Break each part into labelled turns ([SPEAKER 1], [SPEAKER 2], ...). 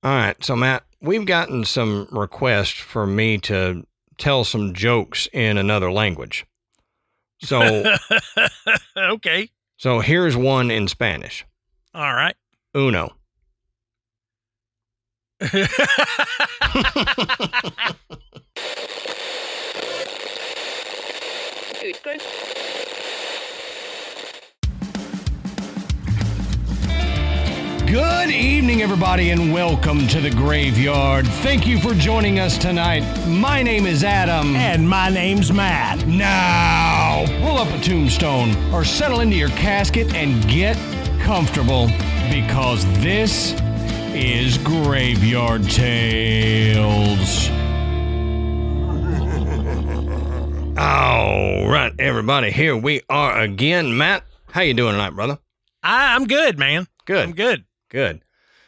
[SPEAKER 1] All right. So, Matt, we've gotten some requests for me to tell some jokes in another language. So,
[SPEAKER 2] Okay.
[SPEAKER 1] So here's one in Spanish.
[SPEAKER 2] All right.
[SPEAKER 1] Uno. Good evening, everybody, and welcome to the Graveyard. Thank you for joining us tonight. My name is Adam.
[SPEAKER 2] And my name's Matt.
[SPEAKER 1] Now, roll up a tombstone or settle into your casket and get comfortable because this is Graveyard Tales. All right, everybody, here we are again. Matt, how you doing tonight, brother?
[SPEAKER 2] I'm good, man.
[SPEAKER 1] Good.
[SPEAKER 2] I'm good.
[SPEAKER 1] Good.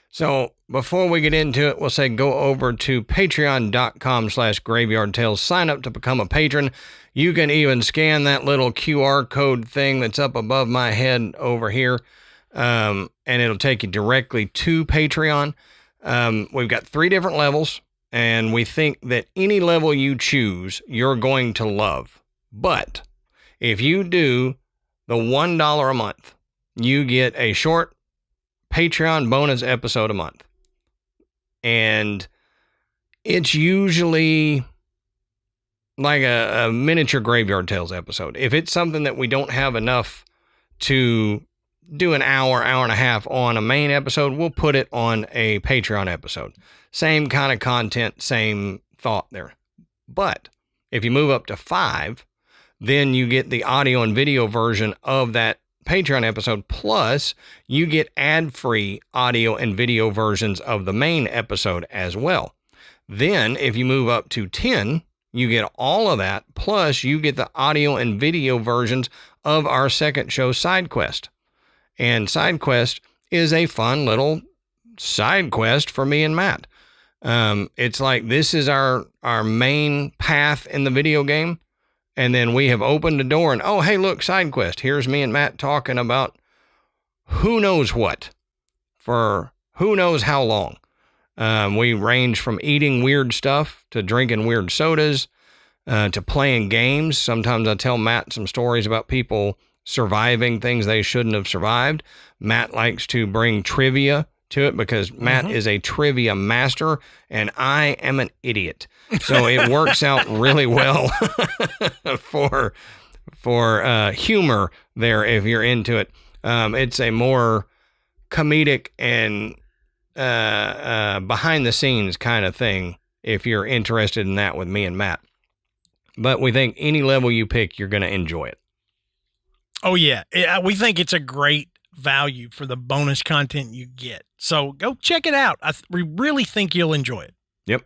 [SPEAKER 1] So before we get into it, we'll say go over to patreon.com/Graveyard Tales. Sign up to become a patron. You can even scan that little QR code thing that's up above my head over here, and it'll take you directly to Patreon. We've got 3 different levels, and we think that any level you choose, you're going to love. But if you do the $1 a month, you get a short Patreon bonus episode a month. And it's usually like a miniature Graveyard Tales episode. If it's something that we don't have enough to do an hour and a half on a main episode, we'll put it on a Patreon episode. Same kind of content, same thought there. But if you move up to 5, then you get the audio and video version of that Patreon episode, plus you get ad-free audio and video versions of the main episode as well. Then if you move up to 10, you get all of that, plus you get the audio and video versions of our second show, Side Quest. And Side Quest is a fun little side quest for me and Matt. It's like this is our main path in the video game. And then we have opened the door and, oh, hey, look, side quest. Here's me and Matt talking about who knows what for who knows how long. We range from eating weird stuff to drinking weird sodas to playing games. Sometimes I tell Matt some stories about people surviving things they shouldn't have survived. Matt likes to bring trivia to it because Matt is a trivia master and I am an idiot. So it works out really well for humor there if you're into it. It's a more comedic and behind the scenes kind of thing if you're interested in that with me and Matt. But we think any level you pick, you're going to enjoy it.
[SPEAKER 2] Oh, yeah. We think it's a great value for the bonus content you get. So go check it out. We really think you'll enjoy it.
[SPEAKER 1] Yep.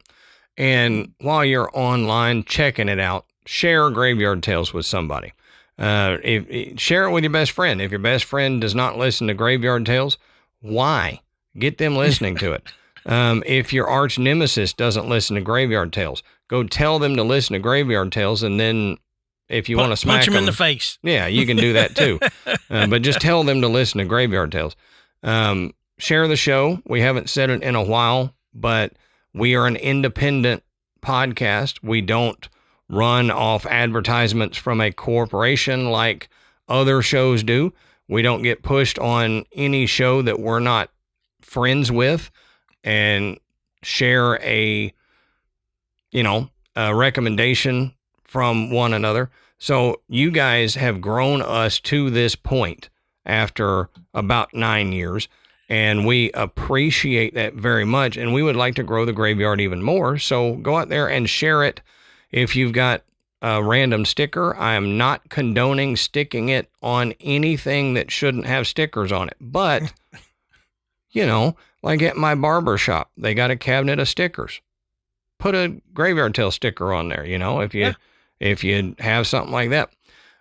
[SPEAKER 1] And while you're online checking it out, share Graveyard Tales with somebody. Share it with your best friend. If your best friend does not listen to Graveyard Tales, why? Get them listening to it. If your arch nemesis doesn't listen to Graveyard Tales, go tell them to listen to Graveyard Tales, and then if you want to smack
[SPEAKER 2] punch them in the face.
[SPEAKER 1] Yeah, you can do that too. But just tell them to listen to Graveyard Tales. Share the show. We haven't said it in a while, but we are an independent podcast. We don't run off advertisements from a corporation like other shows do. We don't get pushed on any show that we're not friends with and share a recommendation from one another. So you guys have grown us to this point after about 9 years. And we appreciate that very much. And we would like to grow the Graveyard even more. So go out there and share it. If you've got a random sticker, I am not condoning sticking it on anything that shouldn't have stickers on it. But, like at my barber shop, they got a cabinet of stickers. Put a Graveyard Tale sticker on there, if you have something like that.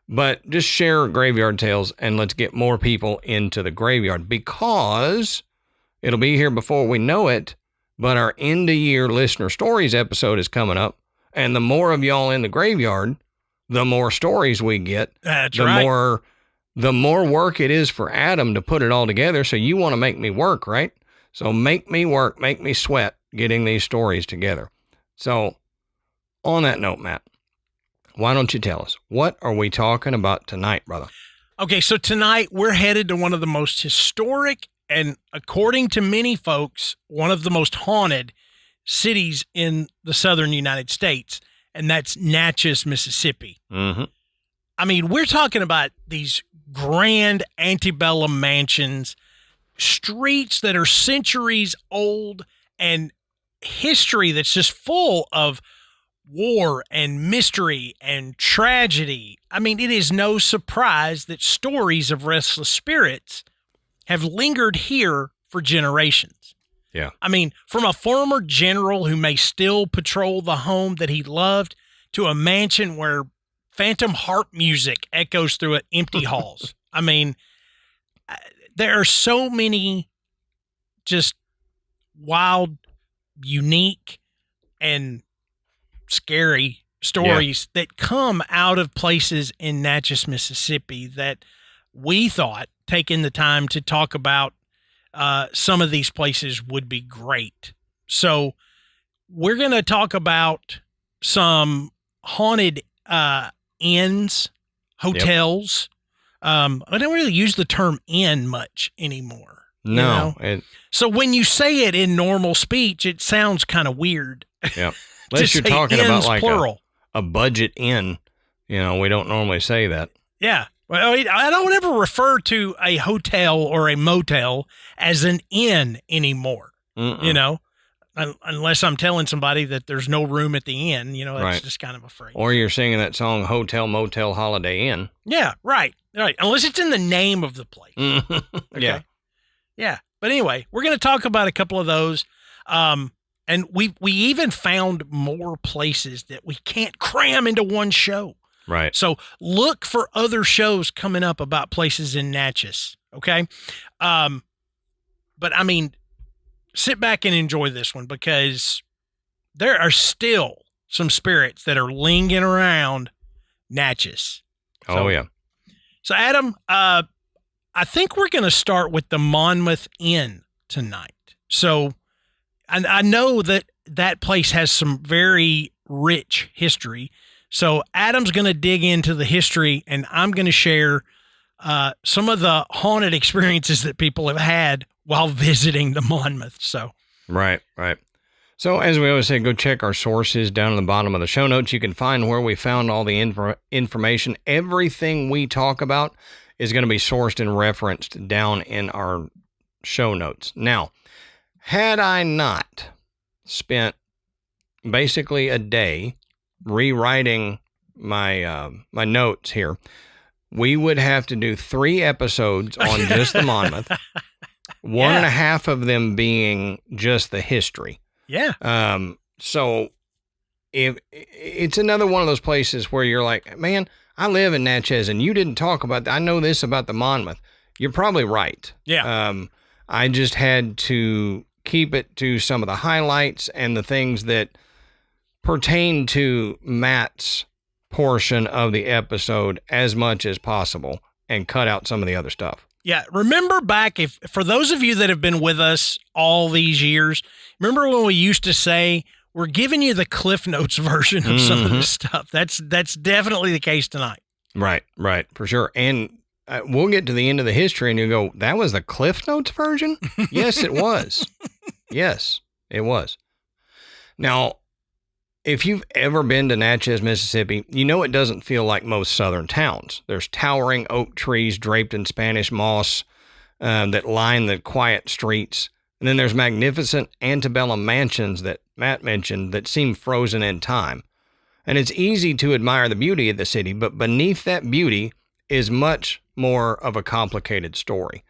[SPEAKER 1] But just share Graveyard Tales and let's get more people into the graveyard because it'll be here before we know it. But our end of year listener stories episode is coming up. And the more of y'all in the graveyard, the more stories we get.
[SPEAKER 2] That's right.
[SPEAKER 1] The more work it is for Adam to put it all together. So you want to make me work, right? So make me work, make me sweat getting these stories together. So on that note, Matt, why don't you tell us, what are we talking about tonight, brother?
[SPEAKER 2] Okay, so tonight we're headed to one of the most historic and, according to many folks, one of the most haunted cities in the southern United States, and that's Natchez, Mississippi.
[SPEAKER 1] Mm-hmm.
[SPEAKER 2] I mean, we're talking about these grand antebellum mansions, streets that are centuries old, and history that's just full of war and mystery and tragedy. I mean, it is no surprise that stories of restless spirits have lingered here for generations.
[SPEAKER 1] Yeah.
[SPEAKER 2] I mean, from a former general who may still patrol the home that he loved to a mansion where phantom harp music echoes through empty halls. I mean, there are so many just wild, unique, and scary stories that come out of places in Natchez, Mississippi that we thought taking the time to talk about some of these places would be great. So we're going to talk about some haunted inns, hotels. I don't really use the term inn much anymore.
[SPEAKER 1] No.
[SPEAKER 2] So when you say it in normal speech, it sounds kind of weird.
[SPEAKER 1] Yeah. Unless you're talking about like
[SPEAKER 2] plural.
[SPEAKER 1] A budget inn, we don't normally say that.
[SPEAKER 2] Yeah. Well, I don't ever refer to a hotel or a motel as an inn anymore, unless I'm telling somebody that there's no room at the inn, that's just kind of a phrase.
[SPEAKER 1] Or you're singing that song, Hotel, Motel, Holiday Inn.
[SPEAKER 2] Yeah, right. Unless it's in the name of the place.
[SPEAKER 1] Okay.
[SPEAKER 2] Yeah. Yeah. But anyway, we're going to talk about a couple of those. And we even found more places that we can't cram into one show.
[SPEAKER 1] Right.
[SPEAKER 2] So look for other shows coming up about places in Natchez. Okay. But I mean, sit back and enjoy this one because there are still some spirits that are lingering around Natchez.
[SPEAKER 1] Oh, yeah.
[SPEAKER 2] So Adam, I think we're going to start with the Monmouth Inn tonight. So I know that place has some very rich history. So Adam's going to dig into the history, and I'm going to share some of the haunted experiences that people have had while visiting the Monmouth. So
[SPEAKER 1] Right. So as we always say, go check our sources down in the bottom of the show notes. You can find where we found all the information. Everything we talk about is going to be sourced and referenced down in our show notes. Now, had I not spent basically a day rewriting my my notes here, we would have to do 3 episodes on just the Monmouth. One and a half of them being just the history.
[SPEAKER 2] Yeah.
[SPEAKER 1] So if it's another one of those places where you're like, man, I live in Natchez and you didn't talk about that. I know this about the Monmouth. You're probably right.
[SPEAKER 2] Yeah.
[SPEAKER 1] I just had to keep it to some of the highlights and the things that pertain to Matt's portion of the episode as much as possible and cut out some of the other stuff.
[SPEAKER 2] Yeah. Remember back, for those of you that have been with us all these years, remember when we used to say, we're giving you the Cliff Notes version of some of this stuff. That's definitely the case tonight. Right,
[SPEAKER 1] for sure. And we'll get to the end of the history and you'll go, that was the Cliff Notes version? Yes, it was. Yes, it was. Now, if you've ever been to Natchez, Mississippi, you know it doesn't feel like most southern towns. There's towering oak trees draped in Spanish moss that line the quiet streets. And then there's magnificent antebellum mansions that Matt mentioned that seem frozen in time. And it's easy to admire the beauty of the city, but beneath that beauty is much more of a complicated story.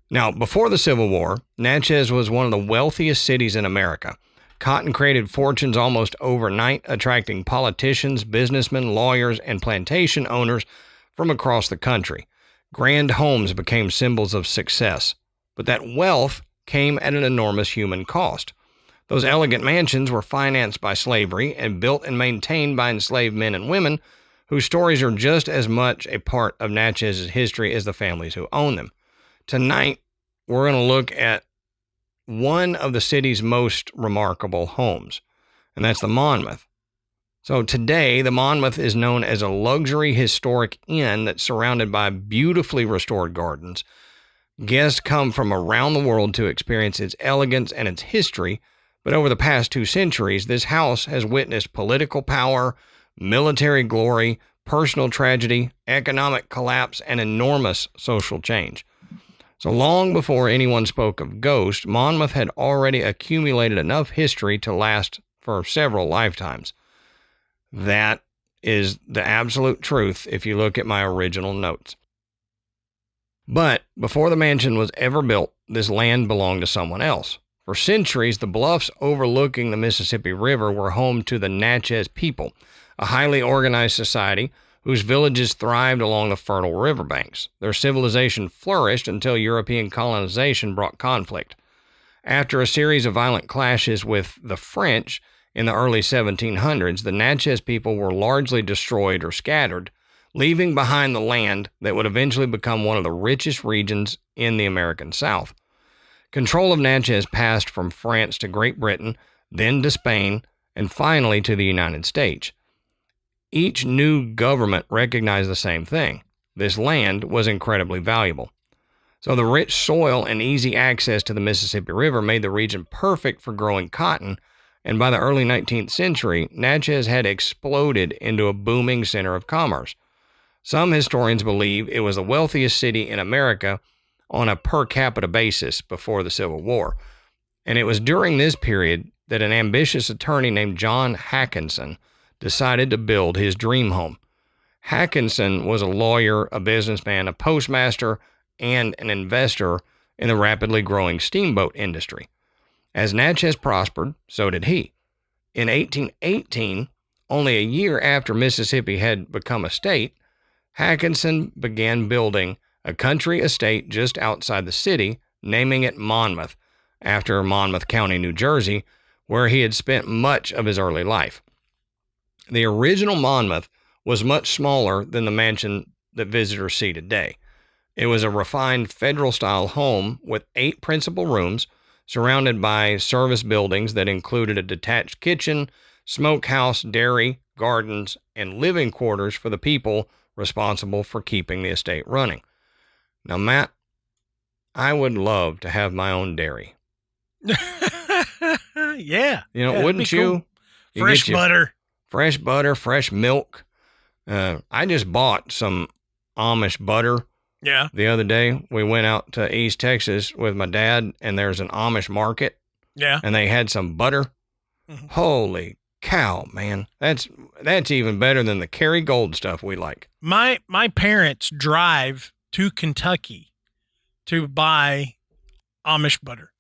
[SPEAKER 1] Now, before the Civil War, Natchez was one of the wealthiest cities in America. Cotton created fortunes almost overnight, attracting politicians, businessmen, lawyers, and plantation owners from across the country. Grand homes became symbols of success, but that wealth came at an enormous human cost. Those elegant mansions were financed by slavery and built and maintained by enslaved men and women whose stories are just as much a part of Natchez's history as the families who own them. Tonight, we're going to look at one of the city's most remarkable homes, and that's the Monmouth. So today, the Monmouth is known as a luxury historic inn that's surrounded by beautifully restored gardens. Guests come from around the world to experience its elegance and its history, but over the past 2 centuries, this house has witnessed political power, military glory, personal tragedy, economic collapse, and enormous social change. So long before anyone spoke of ghosts, Monmouth had already accumulated enough history to last for several lifetimes. That is the absolute truth if you look at my original notes. But before the mansion was ever built, this land belonged to someone else. For centuries, the bluffs overlooking the Mississippi River were home to the Natchez people, a highly organized society whose villages thrived along the fertile riverbanks. Their civilization flourished until European colonization brought conflict. After a series of violent clashes with the French in the early 1700s, the Natchez people were largely destroyed or scattered, leaving behind the land that would eventually become one of the richest regions in the American South. Control of Natchez passed from France to Great Britain, then to Spain, and finally to the United States. Each new government recognized the same thing. This land was incredibly valuable. So the rich soil and easy access to the Mississippi River made the region perfect for growing cotton, and by the early 19th century, Natchez had exploded into a booming center of commerce. Some historians believe it was the wealthiest city in America on a per capita basis before the Civil War. And it was during this period that an ambitious attorney named John Hackinson decided to build his dream home. Hackinson was a lawyer, a businessman, a postmaster, and an investor in the rapidly growing steamboat industry. As Natchez prospered, so did he. In 1818, only a year after Mississippi had become a state, Hackinson began building a country estate just outside the city, naming it Monmouth, after Monmouth County, New Jersey, where he had spent much of his early life. The original Monmouth was much smaller than the mansion that visitors see today. It was a refined federal-style home with 8 principal rooms, surrounded by service buildings that included a detached kitchen, smokehouse, dairy, gardens, and living quarters for the people responsible for keeping the estate running. Now, Matt, I would love to have my own dairy.
[SPEAKER 2] Yeah.
[SPEAKER 1] Wouldn't you?
[SPEAKER 2] Cool. Fresh butter.
[SPEAKER 1] Fresh butter, fresh milk. I just bought some Amish butter.
[SPEAKER 2] Yeah.
[SPEAKER 1] The other day, we went out to East Texas with my dad, and there's an Amish market.
[SPEAKER 2] Yeah.
[SPEAKER 1] And they had some butter. Mm-hmm. Holy cow, man. That's even better than the Kerrygold stuff we like.
[SPEAKER 2] My parents drive to Kentucky to buy Amish butter.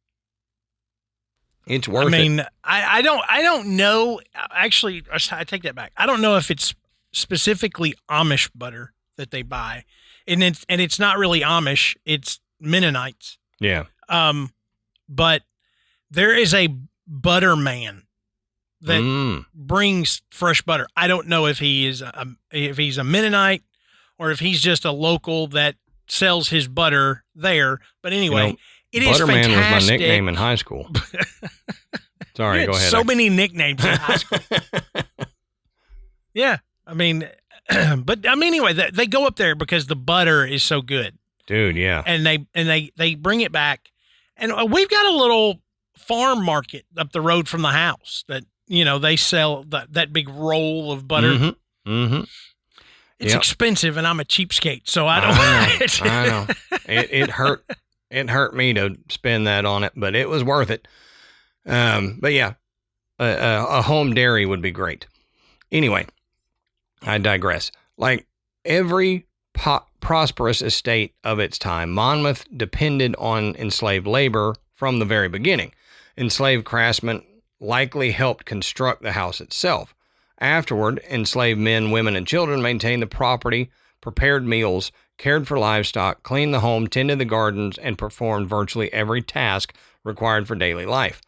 [SPEAKER 1] It's worth it.
[SPEAKER 2] I mean, I don't know. Actually, I take that back. I don't know if it's specifically Amish butter that they buy. And it's not really Amish, it's Mennonites.
[SPEAKER 1] Yeah.
[SPEAKER 2] But there is a butter man that brings fresh butter. I don't know if he's a Mennonite or if he's just a local that sells his butter there. But anyway, it is fantastic.
[SPEAKER 1] Butterman was my nickname in high school. Sorry, go ahead.
[SPEAKER 2] So many nicknames in high school. Yeah, I mean, anyway, they go up there because the butter is so good,
[SPEAKER 1] dude. Yeah,
[SPEAKER 2] and they bring it back, and we've got a little farm market up the road from the house that they sell that big roll of butter.
[SPEAKER 1] Mm-hmm. Mm-hmm.
[SPEAKER 2] It's expensive, and I'm a cheapskate, so I don't
[SPEAKER 1] want it. I know. It hurt. It hurt me to spend that on it, but it was worth it. But yeah, a home dairy would be great. Anyway, I digress. Like every prosperous estate of its time, Monmouth depended on enslaved labor from the very beginning. Enslaved craftsmen likely helped construct the house itself. Afterward, enslaved men, women, and children maintained the property, prepared meals, cared for livestock, cleaned the home, tended the gardens, and performed virtually every task required for daily life.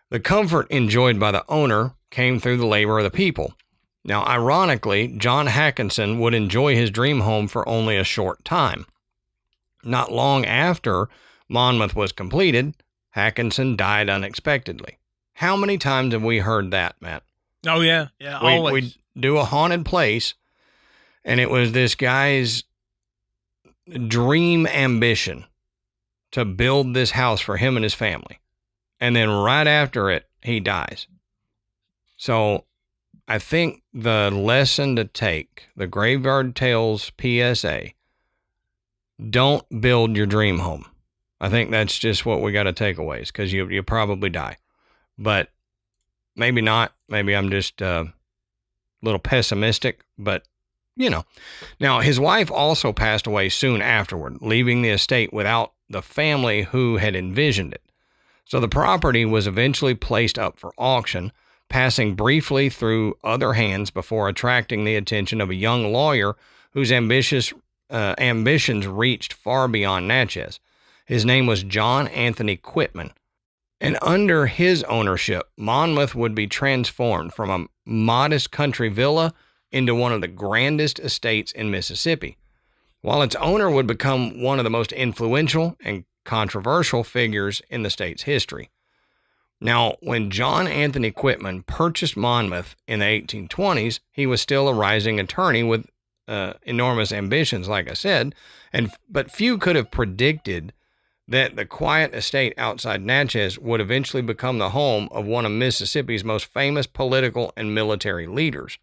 [SPEAKER 1] The comfort enjoyed by the owner came through the labor of the people. Now, ironically, John Hackinson would enjoy his dream home for only a short time. Not long after Monmouth was completed, Hackinson died unexpectedly. How many times have we heard that, Matt?
[SPEAKER 2] Oh, yeah. Yeah, always.
[SPEAKER 1] We do a haunted place, and it was this guy's dream ambition to build this house for him and his family. And then right after it, he dies. So I think the lesson to take, the Graveyard Tales PSA, don't build your dream home. I think that's just what we got to take away, because you probably die. But maybe not. Maybe I'm just a little pessimistic, but you know. Now, his wife also passed away soon afterward, leaving the estate without the family who had envisioned it. So the property was eventually placed up for auction, passing briefly through other hands before attracting the attention of a young lawyer whose ambitions reached far beyond Natchez. His name was John Anthony Quitman, and under his ownership, Monmouth would be transformed from a modest country villa into one of the grandest estates in Mississippi, while its owner would become one of the most influential and controversial figures in the state's history. Now, when John Anthony Quitman purchased Monmouth in the 1820s, he was still a rising attorney with enormous ambitions, like I said, but few could have predicted that the quiet estate outside Natchez would eventually become the home of one of Mississippi's most famous political and military leaders.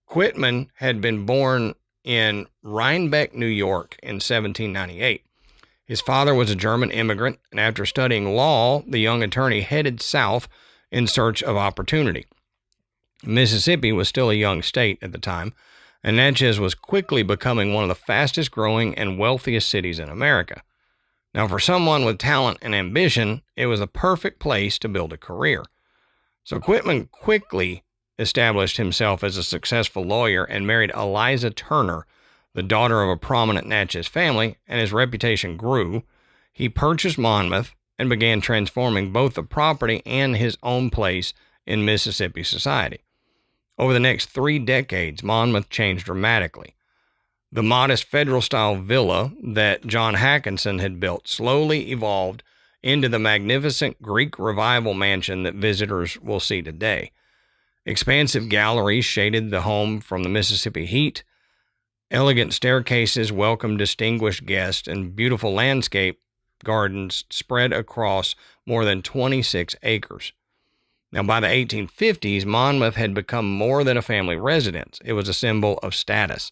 [SPEAKER 1] Quitman had been born in Rhinebeck, New York in 1798. His father was a German immigrant, and after studying law, the young attorney headed south in search of opportunity. Mississippi was still a young state at the time, and Natchez was quickly becoming one of the fastest growing and wealthiest cities in America. Now, for someone with talent and ambition, it was a perfect place to build a career. So Quitman quickly established himself as a successful lawyer and married Eliza Turner, the daughter of a prominent Natchez family, and his reputation grew. He purchased Monmouth and began transforming both the property and his own place in Mississippi society. Over the next 3 decades, Monmouth changed dramatically. The modest federal-style villa that John Hackinson had built slowly evolved into the magnificent Greek Revival mansion that visitors will see today. Expansive galleries shaded the home from the Mississippi heat. Elegant staircases welcomed distinguished guests, and beautiful landscape gardens spread across more than 26 acres. Now, by the 1850s, Monmouth had become more than a family residence. It was a symbol of status.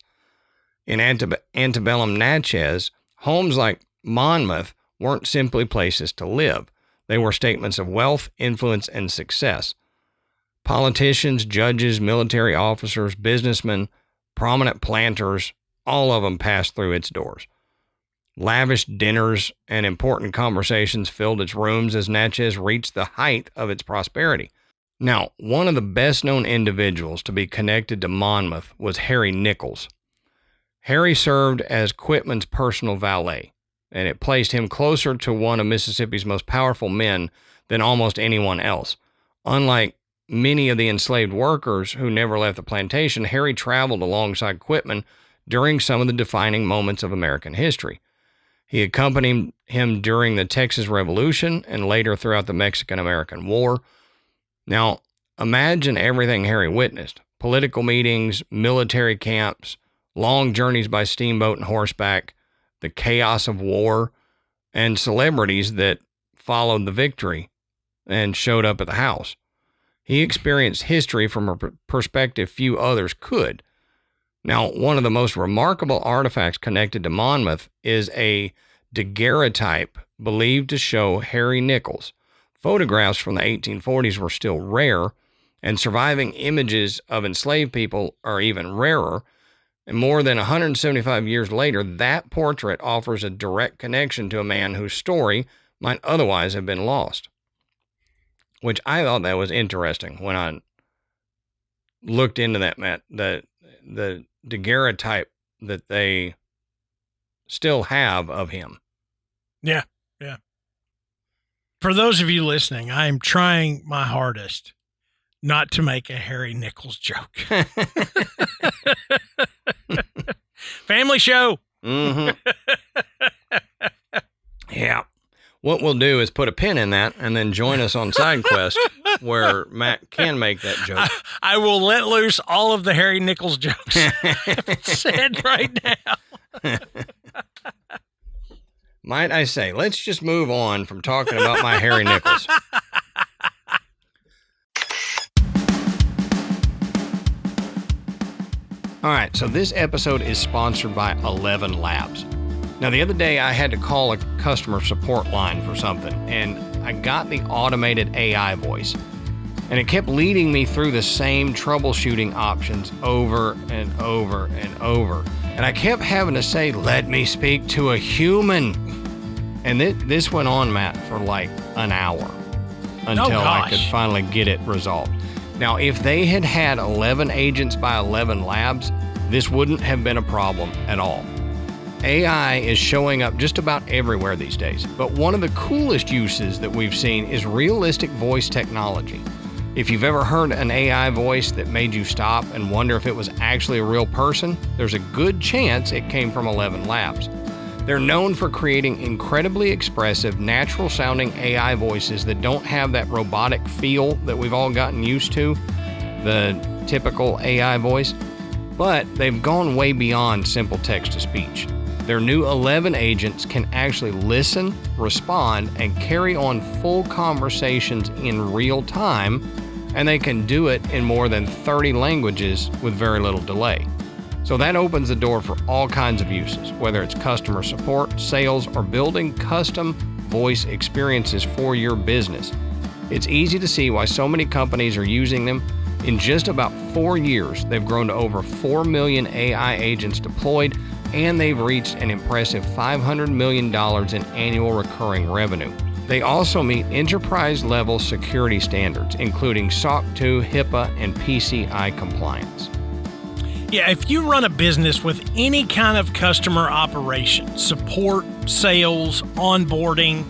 [SPEAKER 1] In antebellum Natchez, homes like Monmouth weren't simply places to live. They were statements of wealth, influence, and success. Politicians, judges, military officers, businessmen, prominent planters, all of them passed through its doors. Lavish dinners and important conversations filled its rooms as Natchez reached the height of its prosperity. Now, one of the best-known individuals to be connected to Monmouth was Harry Nichols. Harry served as Quitman's personal valet, and it placed him closer to one of Mississippi's most powerful men than almost anyone else. Unlike many of the enslaved workers who never left the plantation, Harry traveled alongside Quitman during some of the defining moments of American history. He accompanied him during the Texas Revolution and later throughout the Mexican-American War. Now, imagine everything Harry witnessed: political meetings, military camps, long journeys by steamboat and horseback, the chaos of war, and celebrities that followed the victory and showed up at the house. He experienced history from a perspective few others could. Now, one of the most remarkable artifacts connected to Monmouth is a daguerreotype believed to show Harry Nichols. Photographs from the 1840s were still rare, and surviving images of enslaved people are even rarer. And more than 175 years later, that portrait offers a direct connection to a man whose story might otherwise have been lost. Which I thought that was interesting when I looked into that, Matt. The daguerreotype that they still have of him.
[SPEAKER 2] Yeah, yeah. For those of you listening, I am trying my hardest not to make a Harry Nichols joke. Family show.
[SPEAKER 1] Mm-hmm. Yeah. What we'll do is put a pin in that and then join us on Side Quest where Matt can make that joke.
[SPEAKER 2] I will let loose all of the Harry Nichols jokes said right now.
[SPEAKER 1] Might I say, let's just move on from talking about my Harry Nichols. All right, so this episode is sponsored by 11 Labs. Now, the other day, I had to call a customer support line for something, and I got the automated AI voice. And it kept leading me through the same troubleshooting options over and over and over. And I kept having to say, let me speak to a human. And this went on, Matt, for like an hour until I could finally get it resolved. Now, if they had had 11 agents by 11 labs, this wouldn't have been a problem at all. AI is showing up just about everywhere these days, but one of the coolest uses that we've seen is realistic voice technology. If you've ever heard an AI voice that made you stop and wonder if it was actually a real person, there's a good chance it came from 11 Labs. They're known for creating incredibly expressive, natural-sounding AI voices that don't have that robotic feel that we've all gotten used to, the typical AI voice, but they've gone way beyond simple text-to-speech. Their new 11 agents can actually listen, respond, and carry on full conversations in real time, and they can do it in more than 30 languages with very little delay. So that opens the door for all kinds of uses, whether it's customer support, sales, or building custom voice experiences for your business. It's easy to see why so many companies are using them. In just about 4 years, they've grown to over 4 million AI agents deployed, and they've reached an impressive $500 million in annual recurring revenue. They also meet enterprise-level security standards, including SOC 2, HIPAA, and PCI compliance.
[SPEAKER 2] Yeah, if you run a business with any kind of customer operation, support, sales, onboarding,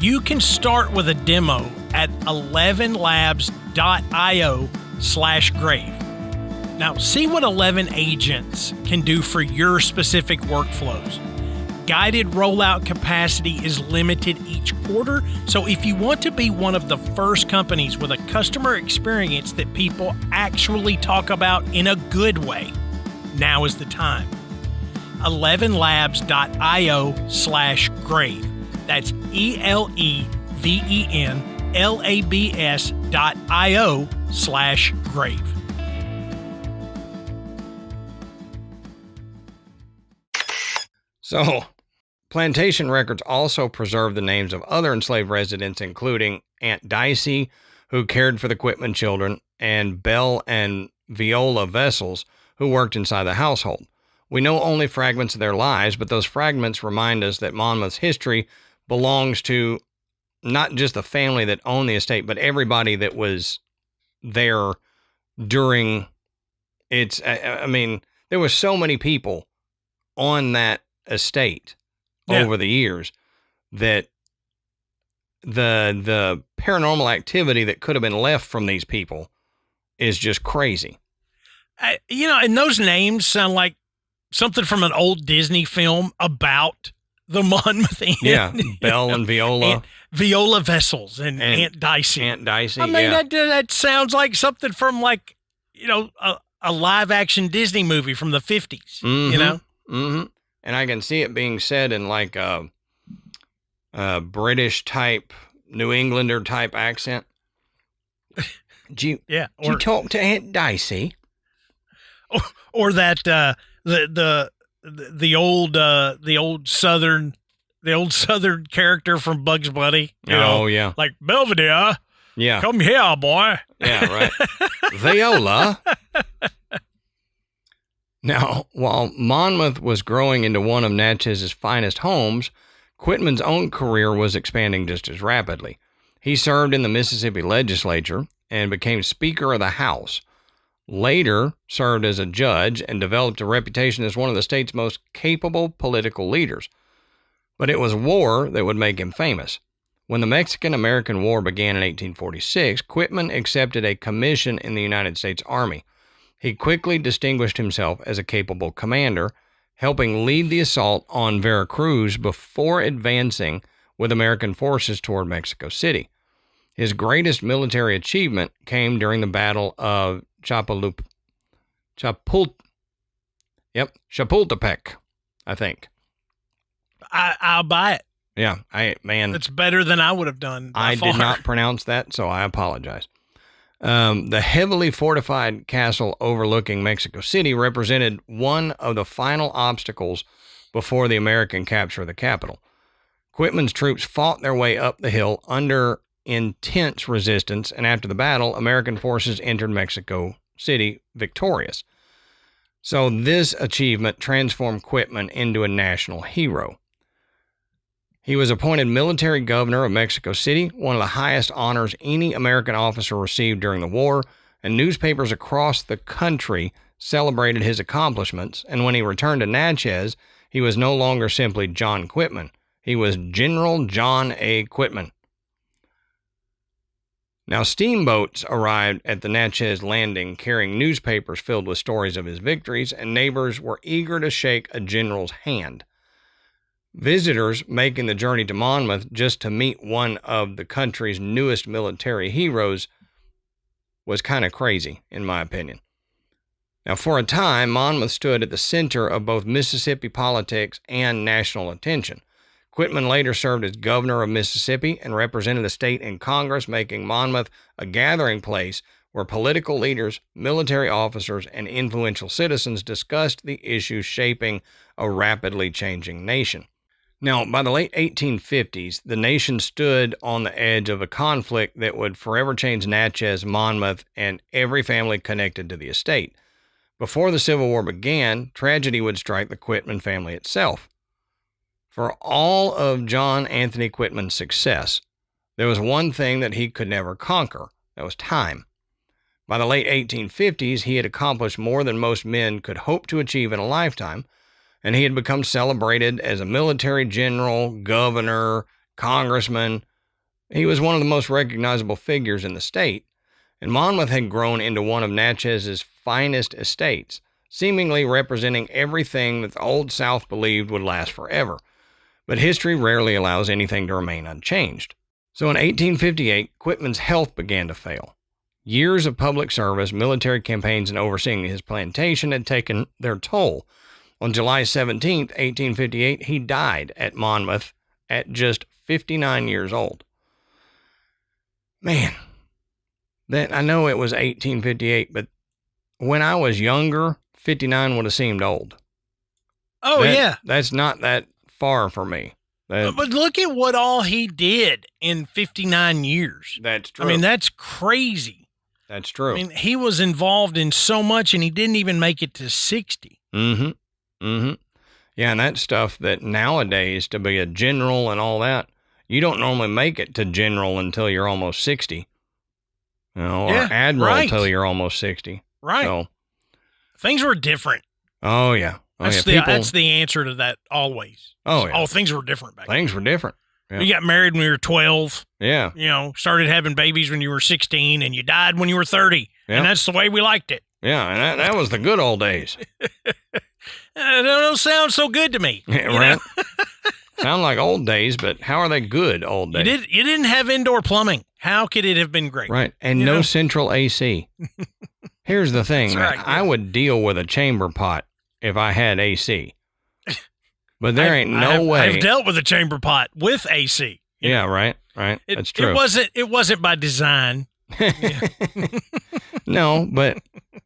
[SPEAKER 2] you can start with a demo at 11labs.io/grave. Now, see what 11 agents can do for your specific workflows. Guided rollout capacity is limited each quarter, so if you want to be one of the first companies with a customer experience that people actually talk about in a good way, now is the time. 11labs.io/grave. That's ELEVENLABS.io/grave.
[SPEAKER 1] So, plantation records also preserve the names of other enslaved residents, including Aunt Dicey, who cared for the Quitman children, and Belle and Viola Vessels, who worked inside the household. We know only fragments of their lives, but those fragments remind us that Monmouth's history belongs to not just the family that owned the estate, but everybody that was there during its, I mean, there were so many people on that estate over the years that the paranormal activity that could have been left from these people is just crazy.
[SPEAKER 2] And those names sound like something from an old Disney film about the Monmouth Inn.
[SPEAKER 1] Yeah, Belle and Viola.
[SPEAKER 2] Viola Vessels and Aunt Dicey.
[SPEAKER 1] Aunt Dicey,
[SPEAKER 2] I mean, that sounds like something from like, a live-action Disney movie from the 50s,
[SPEAKER 1] Mm-hmm. And I can see it being said in like a British type, New Englander type accent. Do you talk to Aunt Dicey?
[SPEAKER 2] Or that the old Southern character from Bugs Bunny.
[SPEAKER 1] Yeah,
[SPEAKER 2] like Belvedere.
[SPEAKER 1] Yeah,
[SPEAKER 2] come here, boy.
[SPEAKER 1] Yeah, right. Viola. Now, while Monmouth was growing into one of Natchez's finest homes, Quitman's own career was expanding just as rapidly. He served in the Mississippi legislature and became Speaker of the House. Later, served as a judge and developed a reputation as one of the state's most capable political leaders. But it was war that would make him famous. When the Mexican-American War began in 1846, Quitman accepted a commission in the United States Army. He quickly distinguished himself as a capable commander, helping lead the assault on Veracruz before advancing with American forces toward Mexico City. His greatest military achievement came during the Battle of Chapultepec, I think.
[SPEAKER 2] I'll buy it.
[SPEAKER 1] Yeah,
[SPEAKER 2] It's better than I would have done.
[SPEAKER 1] I did not pronounce that, so I apologize. The heavily fortified castle overlooking Mexico City represented one of the final obstacles before the American capture of the capital. Quitman's troops fought their way up the hill under intense resistance, and after the battle, American forces entered Mexico City victorious. So this achievement transformed Quitman into a national hero. He was appointed military governor of Mexico City, one of the highest honors any American officer received during the war, and newspapers across the country celebrated his accomplishments, and when he returned to Natchez, he was no longer simply John Quitman. He was General John A. Quitman. Now, steamboats arrived at the Natchez landing carrying newspapers filled with stories of his victories, and neighbors were eager to shake a general's hand. Visitors making the journey to Monmouth just to meet one of the country's newest military heroes was kind of crazy, in my opinion. Now, for a time, Monmouth stood at the center of both Mississippi politics and national attention. Quitman later served as governor of Mississippi and represented the state in Congress, making Monmouth a gathering place where political leaders, military officers, and influential citizens discussed the issues shaping a rapidly changing nation. Now, by the late 1850s, the nation stood on the edge of a conflict that would forever change Natchez, Monmouth, and every family connected to the estate. Before the Civil War began, tragedy would strike the Quitman family itself. For all of John Anthony Quitman's success, there was one thing that he could never conquer. That was time. By the late 1850s, he had accomplished more than most men could hope to achieve in a lifetime, and he had become celebrated as a military general, governor, congressman. He was one of the most recognizable figures in the state, and Monmouth had grown into one of Natchez's finest estates, seemingly representing everything that the Old South believed would last forever. But history rarely allows anything to remain unchanged. So in 1858, Quitman's health began to fail. Years of public service, military campaigns, and overseeing his plantation had taken their toll. On July 17, 1858, he died at Monmouth at just 59 years old. Man, I know it was 1858, but when I was younger, 59 would have seemed old.
[SPEAKER 2] Oh, yeah.
[SPEAKER 1] That's not that far for me.
[SPEAKER 2] But look at what all he did in 59 years.
[SPEAKER 1] That's true.
[SPEAKER 2] I mean, that's crazy.
[SPEAKER 1] That's true.
[SPEAKER 2] I mean, he was involved in so much, and he didn't even make it to 60.
[SPEAKER 1] Mm-hmm. Mm-hmm. Yeah, and that's stuff that nowadays, to be a general and all that, you don't normally make it to general until you're almost 60. Or admiral until you're almost 60.
[SPEAKER 2] Right.
[SPEAKER 1] So,
[SPEAKER 2] things were different.
[SPEAKER 1] Oh, yeah.
[SPEAKER 2] That's the answer to that always.
[SPEAKER 1] Oh, yeah.
[SPEAKER 2] Oh, things were different back then.
[SPEAKER 1] Things were different. Yeah.
[SPEAKER 2] You got married when you were 12.
[SPEAKER 1] Yeah.
[SPEAKER 2] You know, started having babies when you were 16, and you died when you were 30. Yeah. And that's the way we liked it.
[SPEAKER 1] Yeah, and that was the good old days.
[SPEAKER 2] That don't sound so good to me.
[SPEAKER 1] Yeah, right? Sound like old days, but how are they good old days?
[SPEAKER 2] You didn't have indoor plumbing. How could it have been great?
[SPEAKER 1] Right, and no central AC. Here's the thing, man.
[SPEAKER 2] Right, yeah.
[SPEAKER 1] I would deal with a chamber pot if I had AC. But there ain't no way.
[SPEAKER 2] I've dealt with a chamber pot with AC.
[SPEAKER 1] Yeah, right. That's true.
[SPEAKER 2] It wasn't by design.
[SPEAKER 1] No, but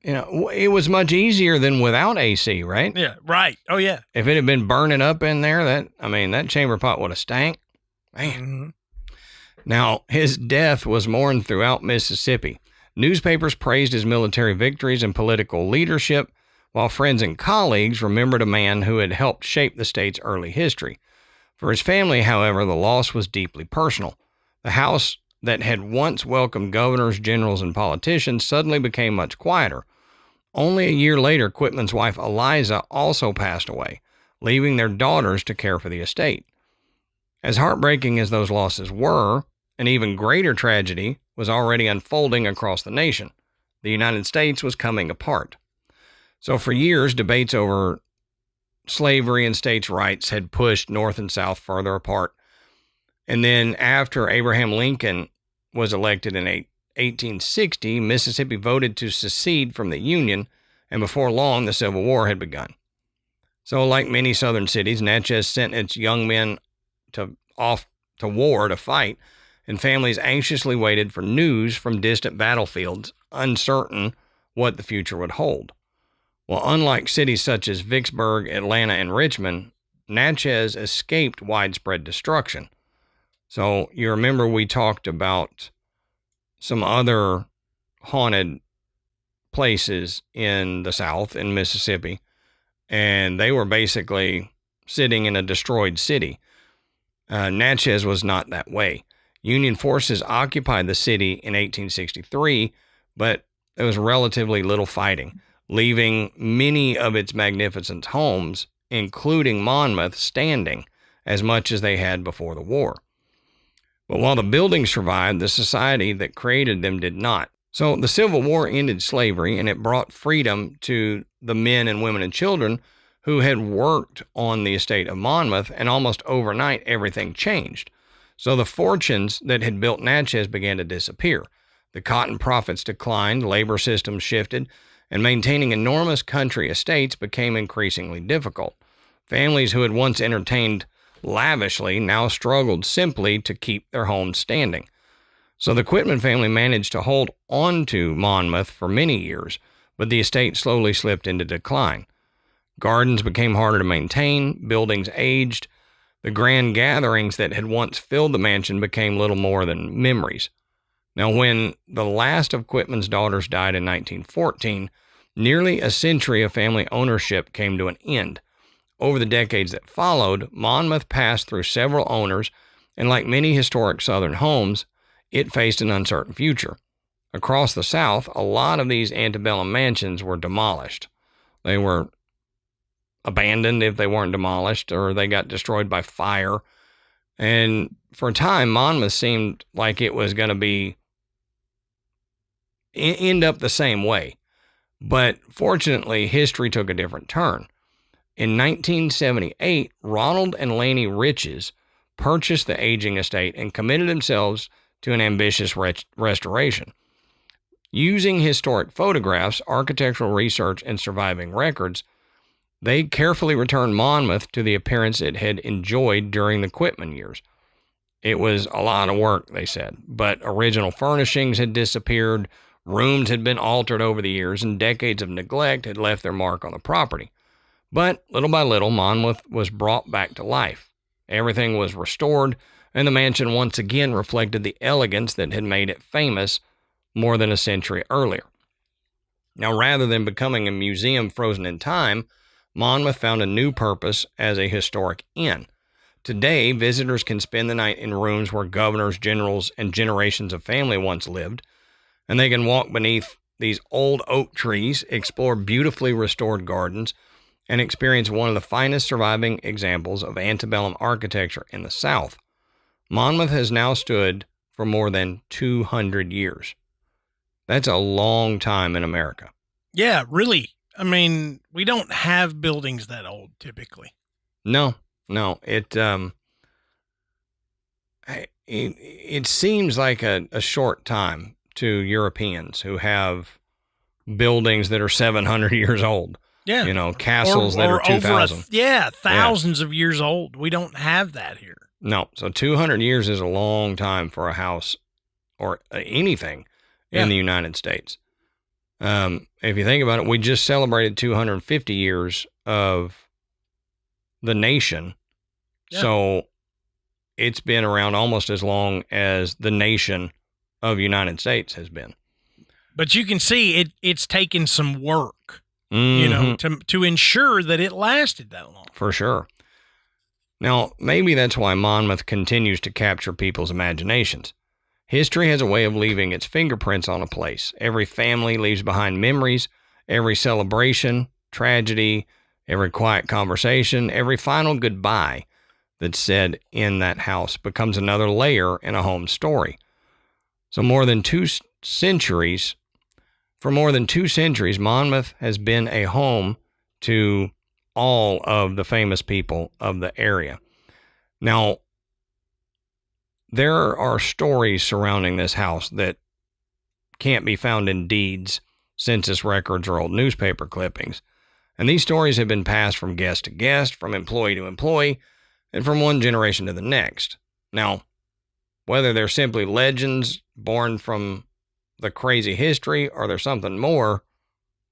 [SPEAKER 1] it was much easier than without AC, right?
[SPEAKER 2] Yeah, right. Oh, yeah.
[SPEAKER 1] If it had been burning up in there, that chamber pot would have stank. Man. Mm-hmm. Now, his death was mourned throughout Mississippi. Newspapers praised his military victories and political leadership, while friends and colleagues remembered a man who had helped shape the state's early history. For his family, however, the loss was deeply personal. The house that had once welcomed governors, generals, and politicians suddenly became much quieter. Only a year later, Quitman's wife Eliza also passed away, leaving their daughters to care for the estate. As heartbreaking as those losses were, an even greater tragedy was already unfolding across the nation. The United States was coming apart. So for years, debates over slavery and states' rights had pushed North and South further apart. And then after Abraham Lincoln was elected in 1860, Mississippi voted to secede from the Union, and before long, the Civil War had begun. So like many southern cities, Natchez sent its young men off to war to fight, and families anxiously waited for news from distant battlefields, uncertain what the future would hold. Well, unlike cities such as Vicksburg, Atlanta, and Richmond, Natchez escaped widespread destruction. So you remember we talked about some other haunted places in the South, in Mississippi, and they were basically sitting in a destroyed city. Natchez was not that way. Union forces occupied the city in 1863, but there was relatively little fighting, leaving many of its magnificent homes, including Monmouth, standing as much as they had before the war. But while the buildings survived, the society that created them did not. So the Civil War ended slavery, and it brought freedom to the men and women and children who had worked on the estate of Monmouth, and almost overnight everything changed. So the fortunes that had built Natchez began to disappear. The cotton profits declined, labor systems shifted, and maintaining enormous country estates became increasingly difficult. Families who had once entertained lavishly now struggled simply to keep their homes standing. So the Quitman family managed to hold on to Monmouth for many years, but the estate slowly slipped into decline. Gardens became harder to maintain, buildings aged, the grand gatherings that had once filled the mansion became little more than memories. Now, when the last of Quitman's daughters died in 1914, nearly a century of family ownership came to an end. Over the decades that followed, Monmouth passed through several owners, and like many historic Southern homes, it faced an uncertain future. Across the South, a lot of these antebellum mansions were demolished. They were abandoned if they weren't demolished, or they got destroyed by fire. And for a time, Monmouth seemed like it was going to end up the same way. But fortunately, history took a different turn. In 1978, Ronald and Laney Riches purchased the aging estate and committed themselves to an ambitious restoration. Using historic photographs, architectural research, and surviving records, they carefully returned Monmouth to the appearance it had enjoyed during the Quitman years. It was a lot of work, they said, but original furnishings had disappeared, rooms had been altered over the years, and decades of neglect had left their mark on the property. But little by little, Monmouth was brought back to life. Everything was restored, and the mansion once again reflected the elegance that had made it famous more than a century earlier. Now, rather than becoming a museum frozen in time, Monmouth found a new purpose as a historic inn. Today, visitors can spend the night in rooms where governors, generals, and generations of family once lived, and they can walk beneath these old oak trees, explore beautifully restored gardens, and experience one of the finest surviving examples of antebellum architecture in the South. Monmouth has now stood for more than 200 years. That's a long time in America.
[SPEAKER 2] Yeah, really. I mean, we don't have buildings that old typically.
[SPEAKER 1] No. It seems like a short time to Europeans who have buildings that are 700 years old.
[SPEAKER 2] Yeah.
[SPEAKER 1] You know, castles that are 2,000.
[SPEAKER 2] Thousands of years old. We don't have that here.
[SPEAKER 1] No. So 200 years is a long time for a house or anything in the United States. If you think about it, we just celebrated 250 years of the nation. Yeah. So it's been around almost as long as the nation of United States has been.
[SPEAKER 2] But you can see it's taken some work, you know, to ensure that it lasted that long.
[SPEAKER 1] For sure. Now, maybe that's why Monmouth continues to capture people's imaginations. History has a way of leaving its fingerprints on a place. Every family leaves behind memories, every celebration, tragedy, every quiet conversation, every final goodbye that's said in that house becomes another layer in a home story. So for more than 2 centuries, Monmouth has been a home to all of the famous people of the area. Now, there are stories surrounding this house that can't be found in deeds, census records, or old newspaper clippings. And these stories have been passed from guest to guest, from employee to employee, and from one generation to the next. Now, whether they're simply legends born from the crazy history or there's something more,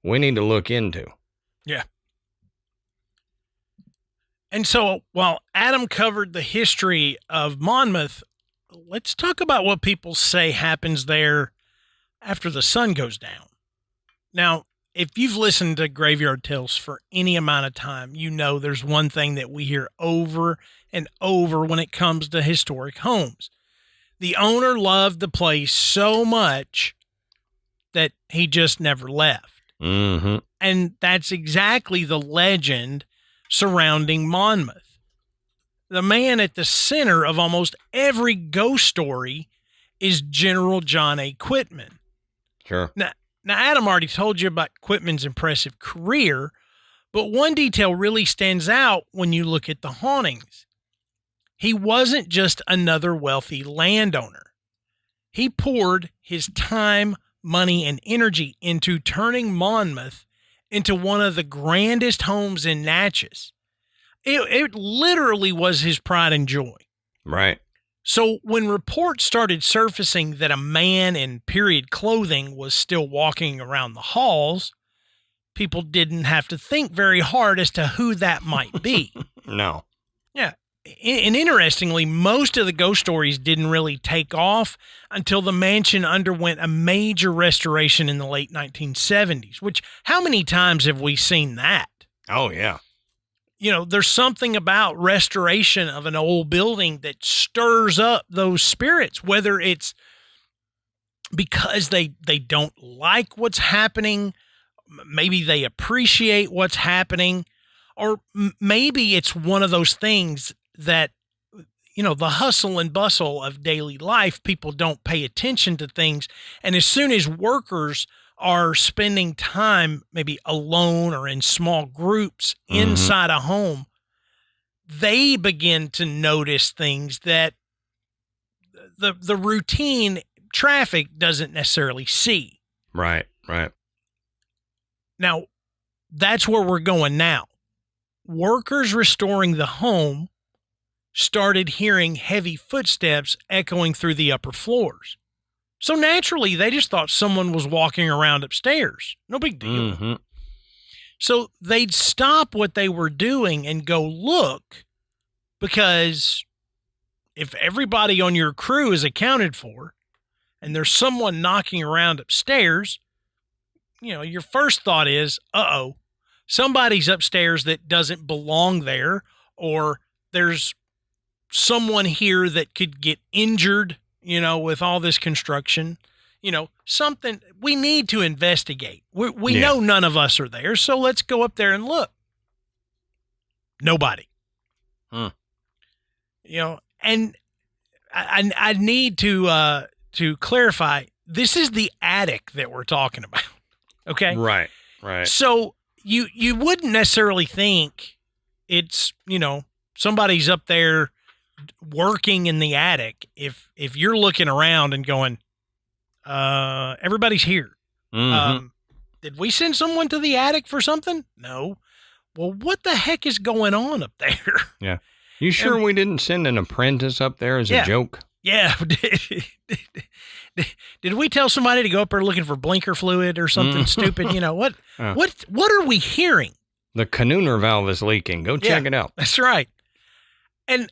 [SPEAKER 1] we need to look into.
[SPEAKER 2] Yeah. And so while Adam covered the history of Monmouth, let's talk about what people say happens there after the sun goes down. Now, if you've listened to Graveyard Tales for any amount of time, you know there's one thing that we hear over and over when it comes to historic homes. The owner loved the place so much that he just never left.
[SPEAKER 1] Mm-hmm.
[SPEAKER 2] And that's exactly the legend surrounding Monmouth. The man at the center of almost every ghost story is General John A. Quitman.
[SPEAKER 1] Sure.
[SPEAKER 2] Now, Adam already told you about Quitman's impressive career, but one detail really stands out when you look at the hauntings. He wasn't just another wealthy landowner. He poured his time, money, and energy into turning Monmouth into one of the grandest homes in Natchez. It literally was his pride and joy.
[SPEAKER 1] Right.
[SPEAKER 2] So when reports started surfacing that a man in period clothing was still walking around the halls, people didn't have to think very hard as to who that might be.
[SPEAKER 1] No.
[SPEAKER 2] Yeah. And interestingly, most of the ghost stories didn't really take off until the mansion underwent a major restoration in the late 1970s, which how many times have we seen that?
[SPEAKER 1] Oh, yeah.
[SPEAKER 2] You know, there's something about restoration of an old building that stirs up those spirits, whether it's because they don't like what's happening, maybe they appreciate what's happening, or maybe it's one of those things that, you know, the hustle and bustle of daily life, people don't pay attention to things. And as soon as workers are spending time maybe alone or in small groups inside a home, they begin to notice things that the routine traffic doesn't necessarily see.
[SPEAKER 1] Right, right.
[SPEAKER 2] Now, that's where we're going now. Workers restoring the home started hearing heavy footsteps echoing through the upper floors. So naturally, they just thought someone was walking around upstairs. No big deal.
[SPEAKER 1] Mm-hmm.
[SPEAKER 2] So they'd stop what they were doing and go look, because if everybody on your crew is accounted for and there's someone knocking around upstairs, you know, your first thought is, uh-oh, somebody's upstairs that doesn't belong there, or there's someone here that could get injured, you know, with all this construction, you know, something we need to investigate. We know none of us are there, so let's go up there and look. Nobody.
[SPEAKER 1] Hmm.
[SPEAKER 2] You know, and I need to clarify, this is the attic that we're talking about. Okay?
[SPEAKER 1] Right, right.
[SPEAKER 2] So you wouldn't necessarily think it's, you know, somebody's up there working in the attic if you're looking around and going, everybody's here.
[SPEAKER 1] Mm-hmm.
[SPEAKER 2] Did we send someone to the attic for something? No. Well, what the heck is going on up there?
[SPEAKER 1] Yeah. You sure we didn't send an apprentice up there as a joke?
[SPEAKER 2] Yeah. Did we tell somebody to go up there looking for blinker fluid or something stupid? You know, what are we hearing?
[SPEAKER 1] The Canooner valve is leaking. Go check it out.
[SPEAKER 2] That's right. And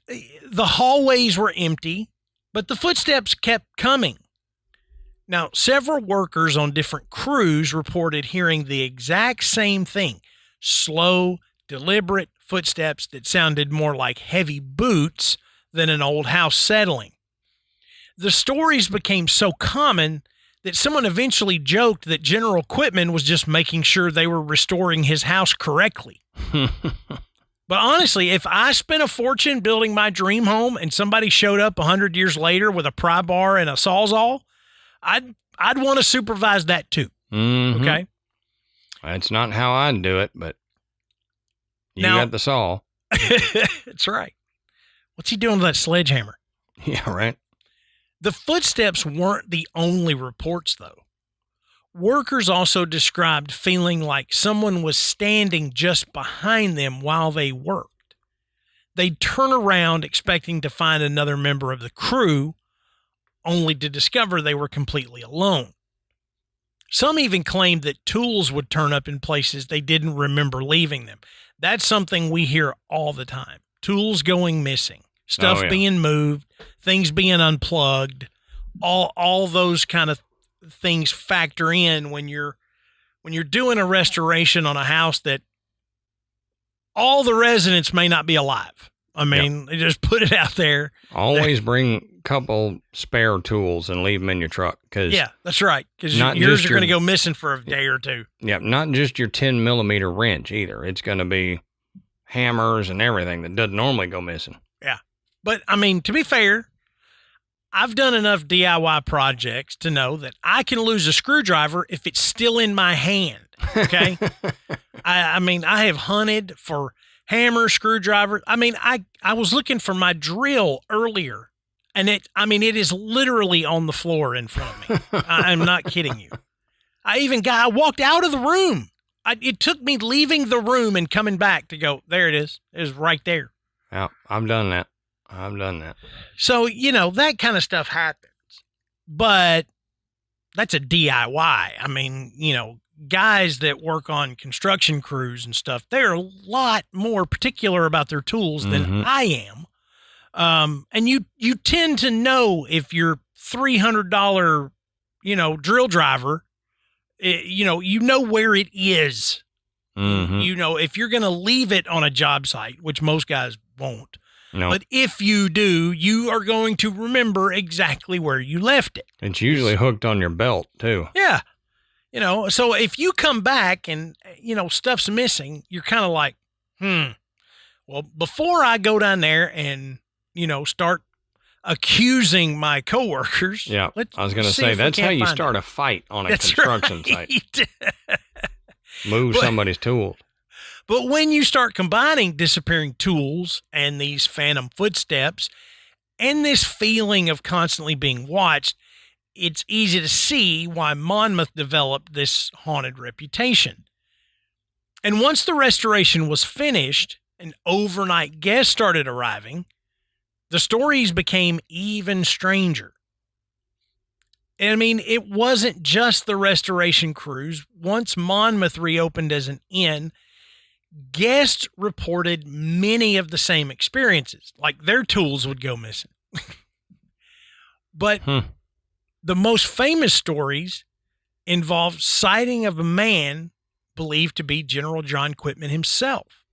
[SPEAKER 2] the hallways were empty, but the footsteps kept coming. Now, several workers on different crews reported hearing the exact same thing. Slow, deliberate footsteps that sounded more like heavy boots than an old house settling. The stories became so common that someone eventually joked that General Quitman was just making sure they were restoring his house correctly. But honestly, if I spent a fortune building my dream home and somebody showed up 100 years later with a pry bar and a Sawzall, I'd want to supervise that too.
[SPEAKER 1] Mm-hmm.
[SPEAKER 2] Okay?
[SPEAKER 1] That's not how I'd do it, but you got the saw.
[SPEAKER 2] That's right. What's he doing with that sledgehammer?
[SPEAKER 1] Yeah, right.
[SPEAKER 2] The footsteps weren't the only reports, though. Workers also described feeling like someone was standing just behind them while they worked. They'd turn around expecting to find another member of the crew, only to discover they were completely alone. Some even claimed that tools would turn up in places they didn't remember leaving them. That's something we hear all the time. Tools going missing, stuff being moved, things being unplugged, all those kind of things factor in when you're doing a restoration on a house that all the residents may not be alive. I mean, just put it out there.
[SPEAKER 1] Always bring a couple spare tools and leave them in your truck.
[SPEAKER 2] Yeah, that's right. Because yours are going to go missing for a day or two.
[SPEAKER 1] Yeah, not just your 10 millimeter wrench either. It's going to be hammers and everything that doesn't normally go missing.
[SPEAKER 2] Yeah. But, I mean, to be fair, I've done enough DIY projects to know that I can lose a screwdriver if it's still in my hand, okay? I mean, I have hunted for hammer, screwdriver. I mean, I was looking for my drill earlier, and it is literally on the floor in front of me. I'm not kidding you. I walked out of the room. It took me leaving the room and coming back to go, there it is. It was right there.
[SPEAKER 1] Yeah, I've done that.
[SPEAKER 2] So, that kind of stuff happens, but that's a DIY. I mean, guys that work on construction crews and stuff, they're a lot more particular about their tools than I am. And you tend to know if your $300, drill driver, you know where it is. If you're going to leave it on a job site, which most guys won't. No. But if you do, you are going to remember exactly where you left it.
[SPEAKER 1] It's usually hooked on your belt, too.
[SPEAKER 2] Yeah. So if you come back and, stuff's missing, you're kind of like, well, before I go down there and, start accusing my coworkers.
[SPEAKER 1] Yeah. I was going to say, that's how you start a fight on a construction site. Move somebody's tools.
[SPEAKER 2] But when you start combining disappearing tools and these phantom footsteps and this feeling of constantly being watched, it's easy to see why Monmouth developed this haunted reputation. And once the restoration was finished and overnight guests started arriving, the stories became even stranger. And I mean, it wasn't just the restoration crews. Once Monmouth reopened as an inn, guests reported many of the same experiences, like their tools would go missing. But the most famous stories involved sighting of a man believed to be General John Quitman himself.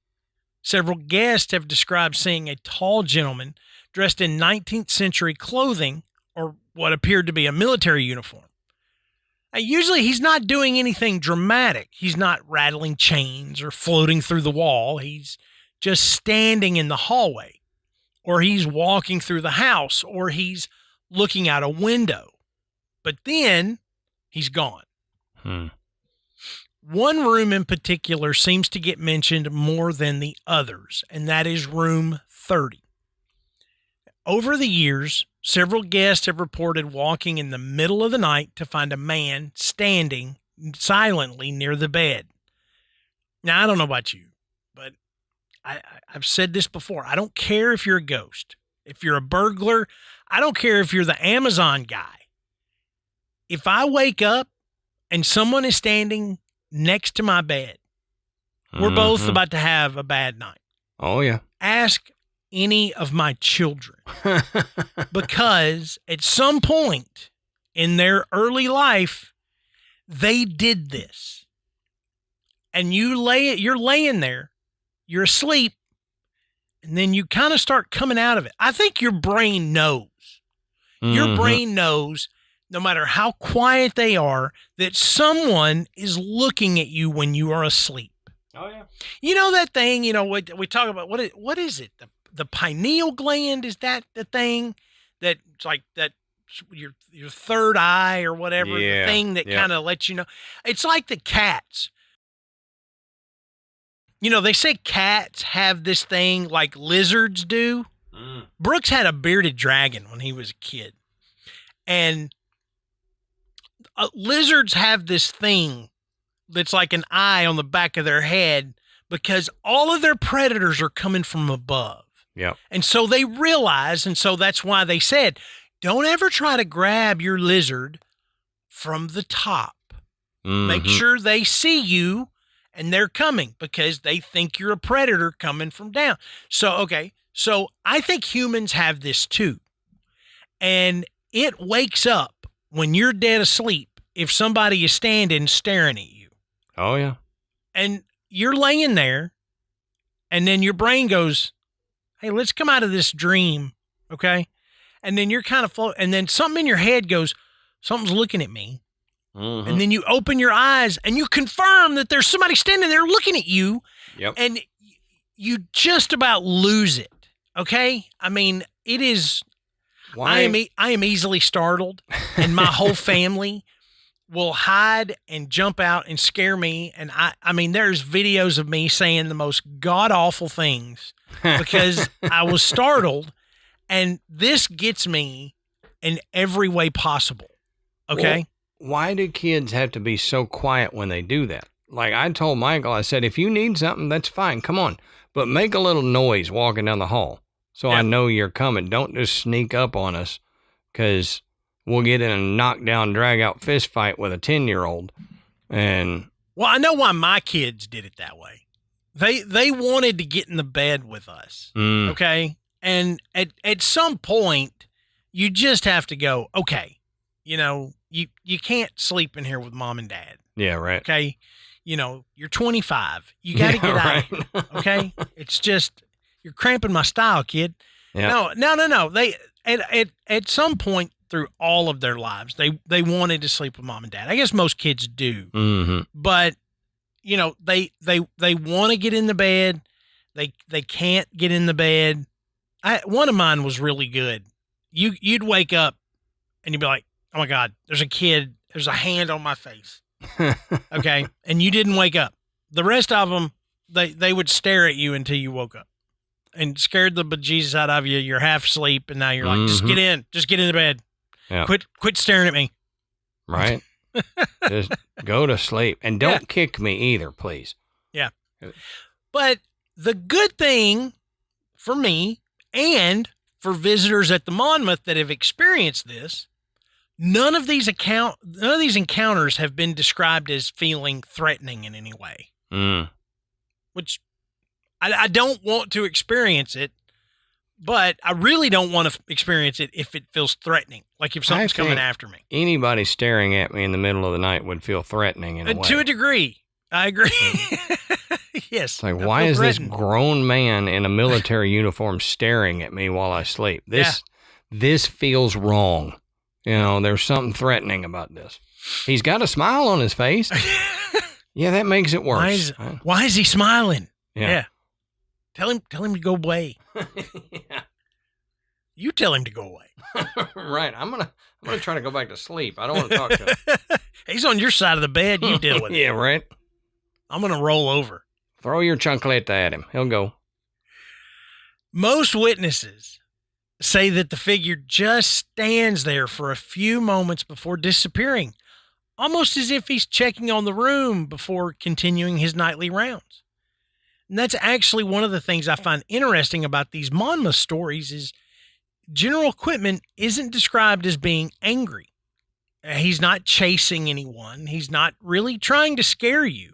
[SPEAKER 2] Several guests have described seeing a tall gentleman dressed in 19th century clothing or what appeared to be a military uniform. Usually he's not doing anything dramatic. He's not rattling chains or floating through the wall. He's just standing in the hallway, or he's walking through the house, or he's looking out a window. But then he's gone. One room in particular seems to get mentioned more than the others, and that is room 30. Over the years, several guests have reported walking in the middle of the night to find a man standing silently near the bed. Now, I don't know about you, but I've said this before. I don't care if you're a ghost, if you're a burglar. I don't care if you're the Amazon guy. If I wake up and someone is standing next to my bed, we're both about to have a bad night.
[SPEAKER 1] Oh, yeah.
[SPEAKER 2] Ask any of my children, because at some point in their early life, they did this. And you're laying there, you're asleep, and then you kind of start coming out of it. I think your brain knows. Your brain knows, no matter how quiet they are, that someone is looking at you when you are asleep.
[SPEAKER 1] Oh, yeah.
[SPEAKER 2] You know that thing, we talk about, what is it? The pineal gland, is that the thing that's like that your third eye or whatever, the thing that kind of lets you know? It's like the cats. They say cats have this thing like lizards do. Brooks had a bearded dragon when he was a kid. And lizards have this thing that's like an eye on the back of their head because all of their predators are coming from above.
[SPEAKER 1] Yep.
[SPEAKER 2] And so they realize, and so that's why they said, don't ever try to grab your lizard from the top.
[SPEAKER 1] Mm-hmm.
[SPEAKER 2] Make sure they see you and they're coming because they think you're a predator coming from down. So I think humans have this too. And it wakes up when you're dead asleep if somebody is standing staring at you.
[SPEAKER 1] Oh, yeah.
[SPEAKER 2] And you're laying there, and then your brain goes, hey, let's come out of this dream, okay? And then you're kind of floating, and then something in your head goes, something's looking at me.
[SPEAKER 1] Mm-hmm.
[SPEAKER 2] And then you open your eyes, and you confirm that there's somebody standing there looking at you.
[SPEAKER 1] Yep.
[SPEAKER 2] And you just about lose it, okay? I mean, it is...
[SPEAKER 1] Why?
[SPEAKER 2] I am easily startled, and my whole family will hide and jump out and scare me. And I mean, there's videos of me saying the most god-awful things because I was startled, and this gets me in every way possible. Okay?
[SPEAKER 1] Well, why do kids have to be so quiet when they do that? Like I told Michael, I said, if you need something, that's fine. Come on. But make a little noise walking down the hall. So I know you're coming. Don't just sneak up on us because we'll get in a knockdown, drag-out fist fight with a 10-year-old. And
[SPEAKER 2] well, I know why my kids did it that way. They wanted to get in the bed with us, okay? And at some point, you just have to go, okay, you can't sleep in here with mom and dad.
[SPEAKER 1] Yeah, right.
[SPEAKER 2] Okay? You're 25. You got to get out, okay? It's just... You're cramping my style, kid. Yeah. No. They at some point through all of their lives, they wanted to sleep with mom and dad. I guess most kids do.
[SPEAKER 1] Mm-hmm.
[SPEAKER 2] But they want to get in the bed. They can't get in the bed. One of mine was really good. You'd wake up and you'd be like, "Oh my God, there's a kid. There's a hand on my face." Okay, and you didn't wake up. The rest of them, they would stare at you until you woke up. And scared the bejesus out of you. You're half asleep, and now you're like, just get in the bed.
[SPEAKER 1] Yeah.
[SPEAKER 2] Quit staring at me.
[SPEAKER 1] Right. Just go to sleep. And don't kick me either, please.
[SPEAKER 2] Yeah. But the good thing for me and for visitors at the Monmouth that have experienced this, none of these encounters have been described as feeling threatening in any way. Which I don't want to experience it, but I really don't want to experience it if it feels threatening, like if something's coming after me.
[SPEAKER 1] Anybody staring at me in the middle of the night would feel threatening in a way.
[SPEAKER 2] To a degree. I agree. Yes.
[SPEAKER 1] It's like, why is this grown man in a military uniform staring at me while I sleep? This feels wrong. There's something threatening about this. He's got a smile on his face. Yeah, that makes it worse.
[SPEAKER 2] Why is he smiling?
[SPEAKER 1] Yeah.
[SPEAKER 2] Tell him to go away.
[SPEAKER 1] Yeah.
[SPEAKER 2] You tell him to go away.
[SPEAKER 1] Right. I'm gonna try to go back to sleep. I don't want to talk to him.
[SPEAKER 2] He's on your side of the bed. You deal with it.
[SPEAKER 1] Yeah, right.
[SPEAKER 2] I'm gonna roll over.
[SPEAKER 1] Throw your chancleta at him. He'll go.
[SPEAKER 2] Most witnesses say that the figure just stands there for a few moments before disappearing, almost as if he's checking on the room before continuing his nightly rounds. And that's actually one of the things I find interesting about these Monmouth stories is General Quitman isn't described as being angry. He's not chasing anyone. He's not really trying to scare you.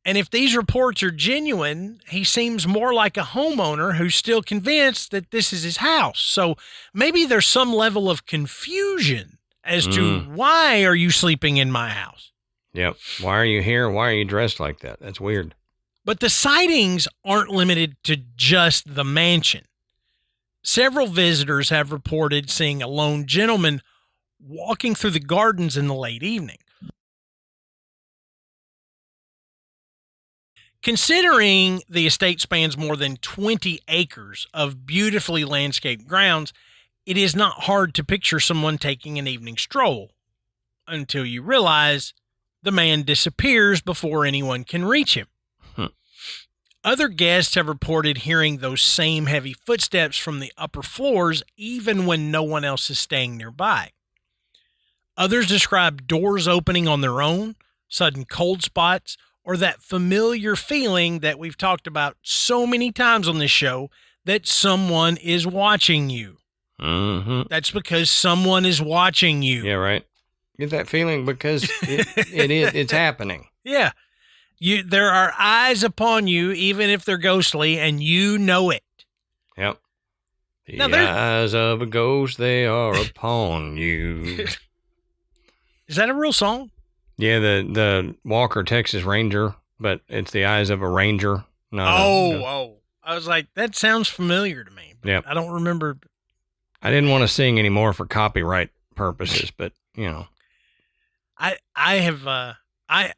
[SPEAKER 2] And if these reports are genuine, he seems more like a homeowner who's still convinced that this is his house. So maybe there's some level of confusion as to why are you sleeping in my house?
[SPEAKER 1] Yep. Why are you here? Why are you dressed like that? That's weird.
[SPEAKER 2] But the sightings aren't limited to just the mansion. Several visitors have reported seeing a lone gentleman walking through the gardens in the late evening. Considering the estate spans more than 20 acres of beautifully landscaped grounds, it is not hard to picture someone taking an evening stroll until you realize the man disappears before anyone can reach him. Other guests have reported hearing those same heavy footsteps from the upper floors even when no one else is staying nearby. Others describe doors opening on their own, sudden cold spots, or that familiar feeling that we've talked about so many times on this show that someone is watching you.
[SPEAKER 1] Mm-hmm.
[SPEAKER 2] That's because someone is watching you.
[SPEAKER 1] Yeah, right. Get that feeling because it's happening.
[SPEAKER 2] Yeah. There are eyes upon you, even if they're ghostly, and you know it.
[SPEAKER 1] Yep. The eyes of a ghost, they are upon you.
[SPEAKER 2] Is that a real song?
[SPEAKER 1] Yeah, the Walker, Texas Ranger, but it's the eyes of a ranger. No.
[SPEAKER 2] I was like, that sounds familiar to me.
[SPEAKER 1] Yep.
[SPEAKER 2] I don't remember.
[SPEAKER 1] I didn't want to sing anymore for copyright purposes, but
[SPEAKER 2] I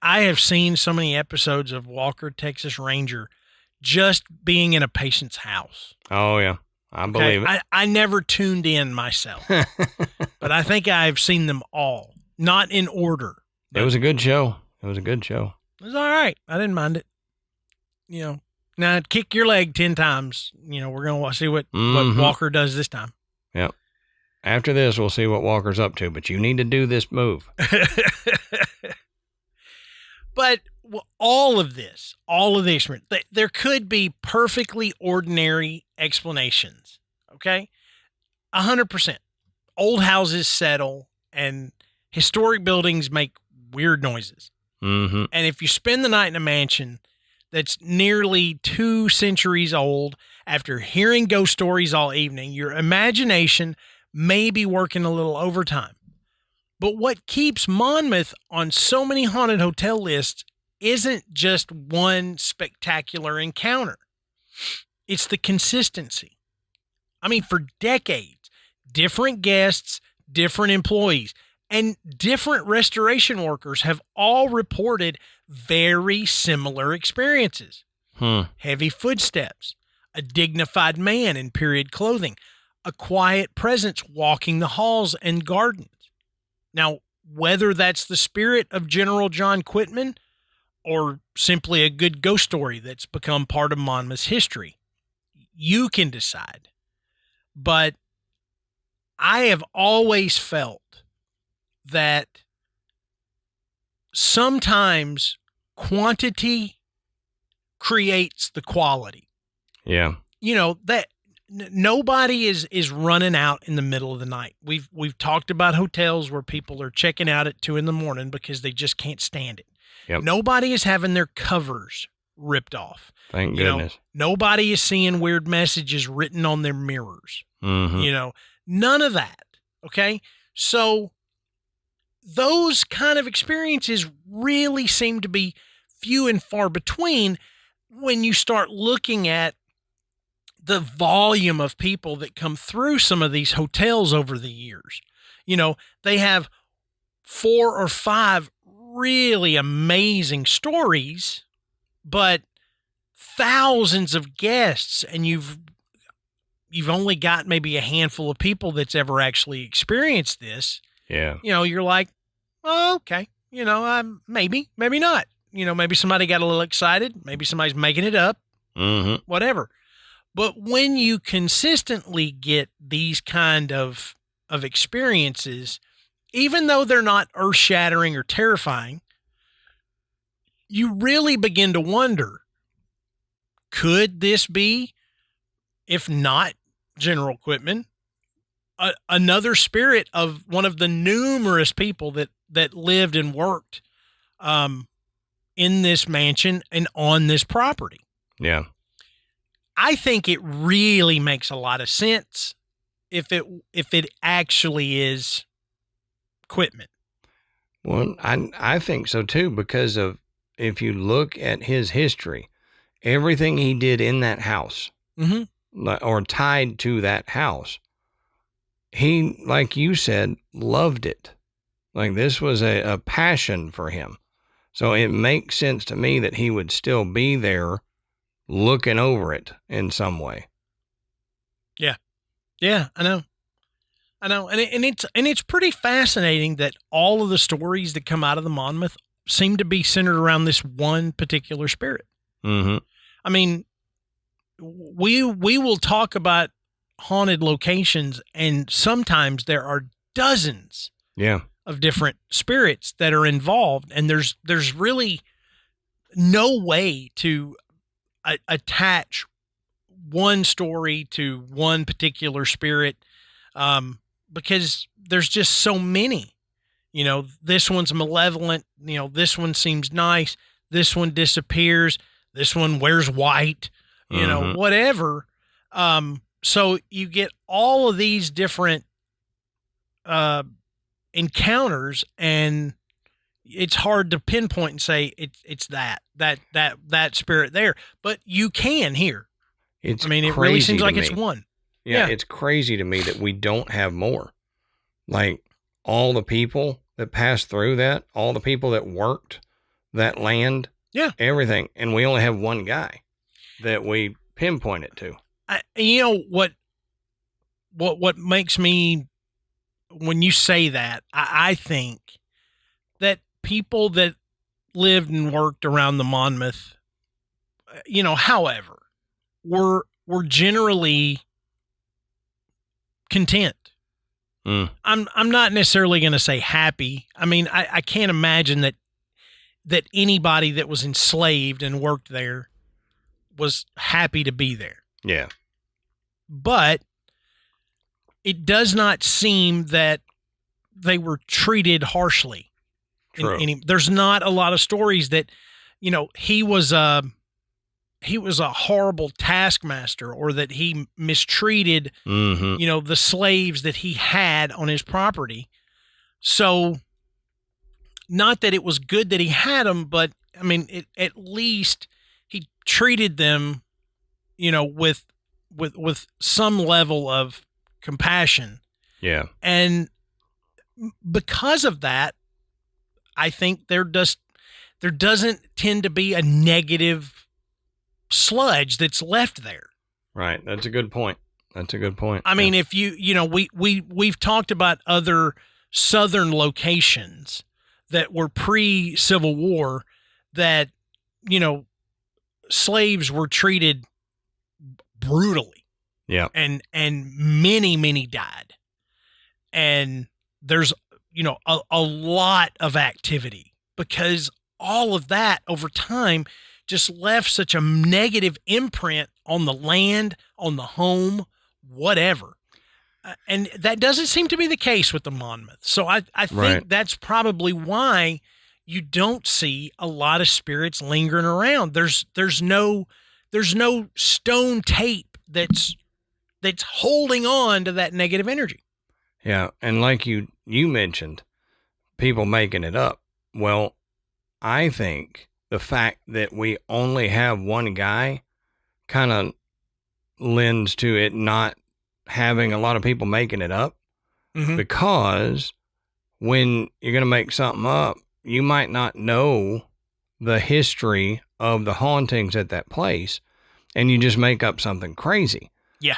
[SPEAKER 2] have seen so many episodes of Walker, Texas Ranger just being in a patient's house.
[SPEAKER 1] Oh yeah, I believe it.
[SPEAKER 2] I never tuned in myself, but I think I've seen them all, not in order.
[SPEAKER 1] It was a good show. It was all
[SPEAKER 2] right. I didn't mind it. Now kick your leg 10 times. We're going to see what Walker does this time.
[SPEAKER 1] Yep. After this, we'll see what Walker's up to, but you need to do this move.
[SPEAKER 2] But all of the experience, there could be perfectly ordinary explanations. Okay. 100%. Old houses settle and historic buildings make weird noises.
[SPEAKER 1] Mm-hmm.
[SPEAKER 2] And if you spend the night in a mansion that's nearly 2 centuries old, after hearing ghost stories all evening, your imagination may be working a little overtime. But what keeps Monmouth on so many haunted hotel lists isn't just one spectacular encounter. It's the consistency. I mean, for decades, different guests, different employees, and different restoration workers have all reported very similar experiences. Heavy footsteps, a dignified man in period clothing, a quiet presence walking the halls and gardens. Now, whether that's the spirit of General John Quitman or simply a good ghost story that's become part of Monmouth's history, you can decide. But I have always felt that sometimes quantity creates the quality.
[SPEAKER 1] Yeah.
[SPEAKER 2] That nobody is running out in the middle of the night. We've talked about hotels where people are checking out at 2 a.m. because they just can't stand it.
[SPEAKER 1] Yep.
[SPEAKER 2] Nobody is having their covers ripped off.
[SPEAKER 1] Thank goodness.
[SPEAKER 2] Nobody is seeing weird messages written on their mirrors.
[SPEAKER 1] Mm-hmm.
[SPEAKER 2] None of that. Okay. So those kind of experiences really seem to be few and far between when you start looking at the volume of people that come through some of these hotels over the years. They have 4 or 5 really amazing stories, but thousands of guests, and you've only got maybe a handful of people that's ever actually experienced this.
[SPEAKER 1] Yeah.
[SPEAKER 2] You're like, oh, okay. Maybe not. Maybe somebody got a little excited. Maybe somebody's making it up.
[SPEAKER 1] Mm-hmm.
[SPEAKER 2] Whatever. But when you consistently get these kind of experiences, even though they're not earth-shattering or terrifying, you really begin to wonder, could this be, if not General Quitman, another spirit of one of the numerous people that lived and worked in this mansion and on this property?
[SPEAKER 1] Yeah.
[SPEAKER 2] I think it really makes a lot of sense if it actually is Quitman.
[SPEAKER 1] Well, I think so too, because of, if you look at his history, everything he did in that house, or tied to that house, he, like you said, loved it. Like, this was a passion for him. So it makes sense to me that he would still be there looking over it in some way.
[SPEAKER 2] Yeah, I know. And it's pretty fascinating that all of the stories that come out of the Monmouth seem to be centered around this one particular spirit.
[SPEAKER 1] Mm-hmm.
[SPEAKER 2] I mean, we will talk about haunted locations, and sometimes there are dozens of different spirits that are involved, and there's really no way to attach one story to one particular spirit, because there's just so many. This one's malevolent. This one seems nice. This one disappears. This one wears white. Whatever. So you get all of these different encounters, and it's hard to pinpoint and say it's that spirit there, but you can hear.
[SPEAKER 1] It
[SPEAKER 2] really seems like it's one.
[SPEAKER 1] Yeah, it's crazy to me that we don't have more. Like, all the people that passed through that, all the people that worked that land, everything, and we only have one guy that we pinpoint it to. What makes me, when you say that, I think that people that lived and worked around the Monmouth, however, were generally content. I'm not necessarily going to say happy. I can't imagine that anybody that was enslaved and worked there was happy to be there. Yeah.
[SPEAKER 2] But it does not seem that they were treated harshly.
[SPEAKER 1] True.
[SPEAKER 2] There's not a lot of stories that, he was a horrible taskmaster, or that he mistreated, the slaves that he had on his property. So, not that it was good that he had them, but at least he treated them, with some level of compassion.
[SPEAKER 1] Yeah.
[SPEAKER 2] And because of that, I think there doesn't tend to be a negative sludge that's left there.
[SPEAKER 1] Right. That's a good point.
[SPEAKER 2] If we've talked about other southern locations that were pre-Civil War that, slaves were treated brutally.
[SPEAKER 1] Yeah.
[SPEAKER 2] And many, many died. And there's, a lot of activity, because all of that over time just left such a negative imprint on the land, on the home, whatever. And that doesn't seem to be the case with the Monmouth. So I think that's probably why you don't see a lot of spirits lingering around. There's no stone tape that's holding on to that negative energy.
[SPEAKER 1] Yeah, and like you mentioned, people making it up. Well, I think the fact that we only have one guy kind of lends to it not having a lot of people making it up, because when you're going to make something up, you might not know the history of the hauntings at that place, and you just make up something crazy.
[SPEAKER 2] Yeah.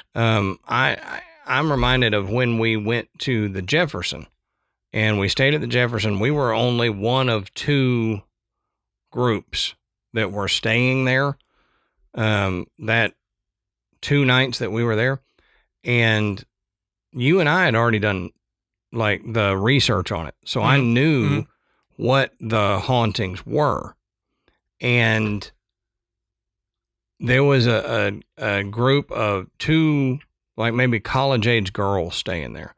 [SPEAKER 1] I'm reminded of when we went to the Jefferson, and we stayed at the Jefferson. We were only one of two groups that were staying there, that 2 nights that we were there. And you and I had already done like the research on it. So I knew what the hauntings were. And there was a group of 2, like maybe college age girls staying there.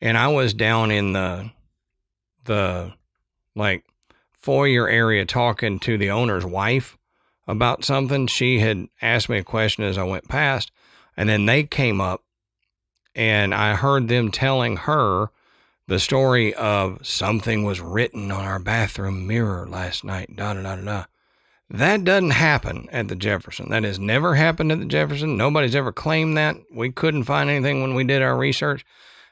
[SPEAKER 1] And I was down in the like foyer area talking to the owner's wife about something. She had asked me a question as I went past, and then they came up, and I heard them telling her the story of something was written on our bathroom mirror last night, da-da-da-da-da. That doesn't happen at the Jefferson. That has never happened at the Jefferson. Nobody's ever claimed that. We couldn't find anything when we did our research.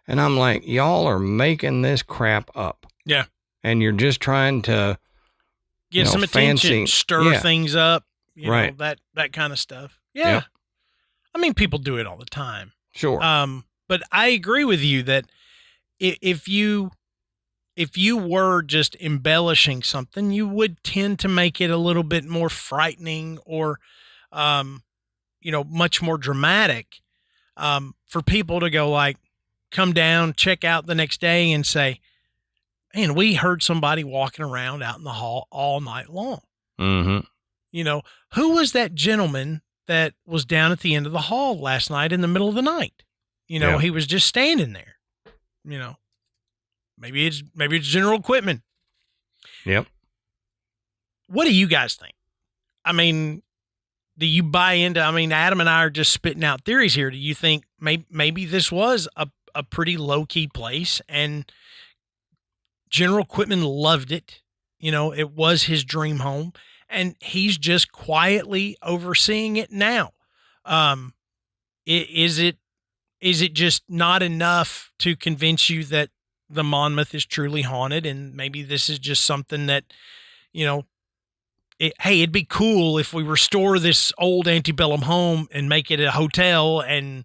[SPEAKER 1] And I'm like, y'all are making this crap up.
[SPEAKER 2] Yeah.
[SPEAKER 1] And you're just trying to
[SPEAKER 2] get some attention, stir things up,
[SPEAKER 1] right.
[SPEAKER 2] that kind of stuff. Yeah. Yep. People do it all the time.
[SPEAKER 1] Sure.
[SPEAKER 2] But I agree with you that if you were just embellishing something, you would tend to make it a little bit more frightening or, much more dramatic, for people to go like, come down, check out the next day and say, man, we heard somebody walking around out in the hall all night long.
[SPEAKER 1] Mm-hmm.
[SPEAKER 2] You know, who was that gentleman that was down at the end of the hall last night in the middle of the night? You know, he was just standing there. You know, maybe it's General Equipment.
[SPEAKER 1] Yep.
[SPEAKER 2] What do you guys think? I mean, do you buy into, I mean, Adam and I are just spitting out theories here. Do you think maybe this was a pretty low-key place and General Equipment loved it? You know, it was his dream home and he's just quietly overseeing it now. Is it just not enough to convince you that the Monmouth is truly haunted and maybe this is just something that, you know, hey, it'd be cool if we restore this old antebellum home and make it a hotel and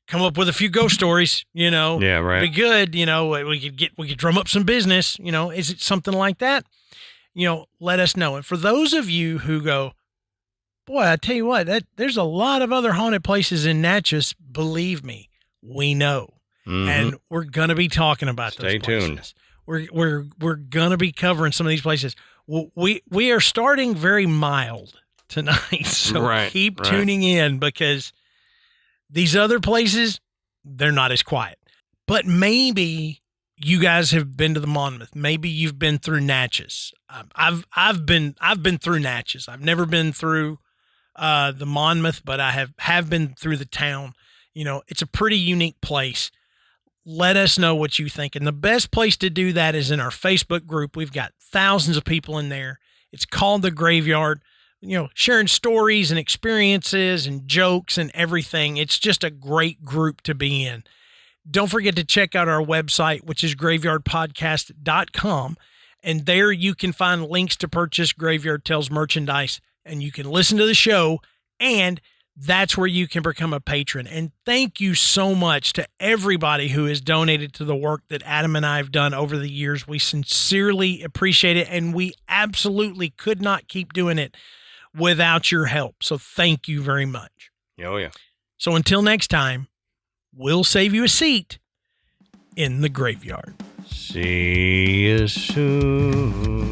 [SPEAKER 2] come up with a few ghost stories, you know?
[SPEAKER 1] Yeah, right.
[SPEAKER 2] It'd be good. You know, we could drum up some business, you know, is it something like that? You know, let us know. And for those of you who go, boy, I tell you what, there's a lot of other haunted places in Natchez. Believe me, we know.
[SPEAKER 1] Mm-hmm.
[SPEAKER 2] And we're going to be talking about those places. Stay tuned. We're going to be covering some of these places. We are starting very mild tonight, so keep tuning in because these other places, they're not as quiet. But maybe you guys have been to the Monmouth. Maybe you've been through Natchez. I've been through Natchez. I've never been through the Monmouth, but I have been through the town. You know, it's a pretty unique place. Let us know what you think. And the best place to do that is in our Facebook group. We've got thousands of people in there. It's called The Graveyard, you know, sharing stories and experiences and jokes and everything. It's just a great group to be in. Don't forget to check out our website, which is graveyardpodcast.com. And there you can find links to purchase Graveyard Tales merchandise and you can listen to the show, and that's where you can become a patron. And thank you so much to everybody who has donated to the work that Adam and I have done over the years. We sincerely appreciate it, and we absolutely could not keep doing it without your help. So thank you very much.
[SPEAKER 1] Oh, yeah.
[SPEAKER 2] So until next time, we'll save you a seat in the graveyard.
[SPEAKER 1] See you soon.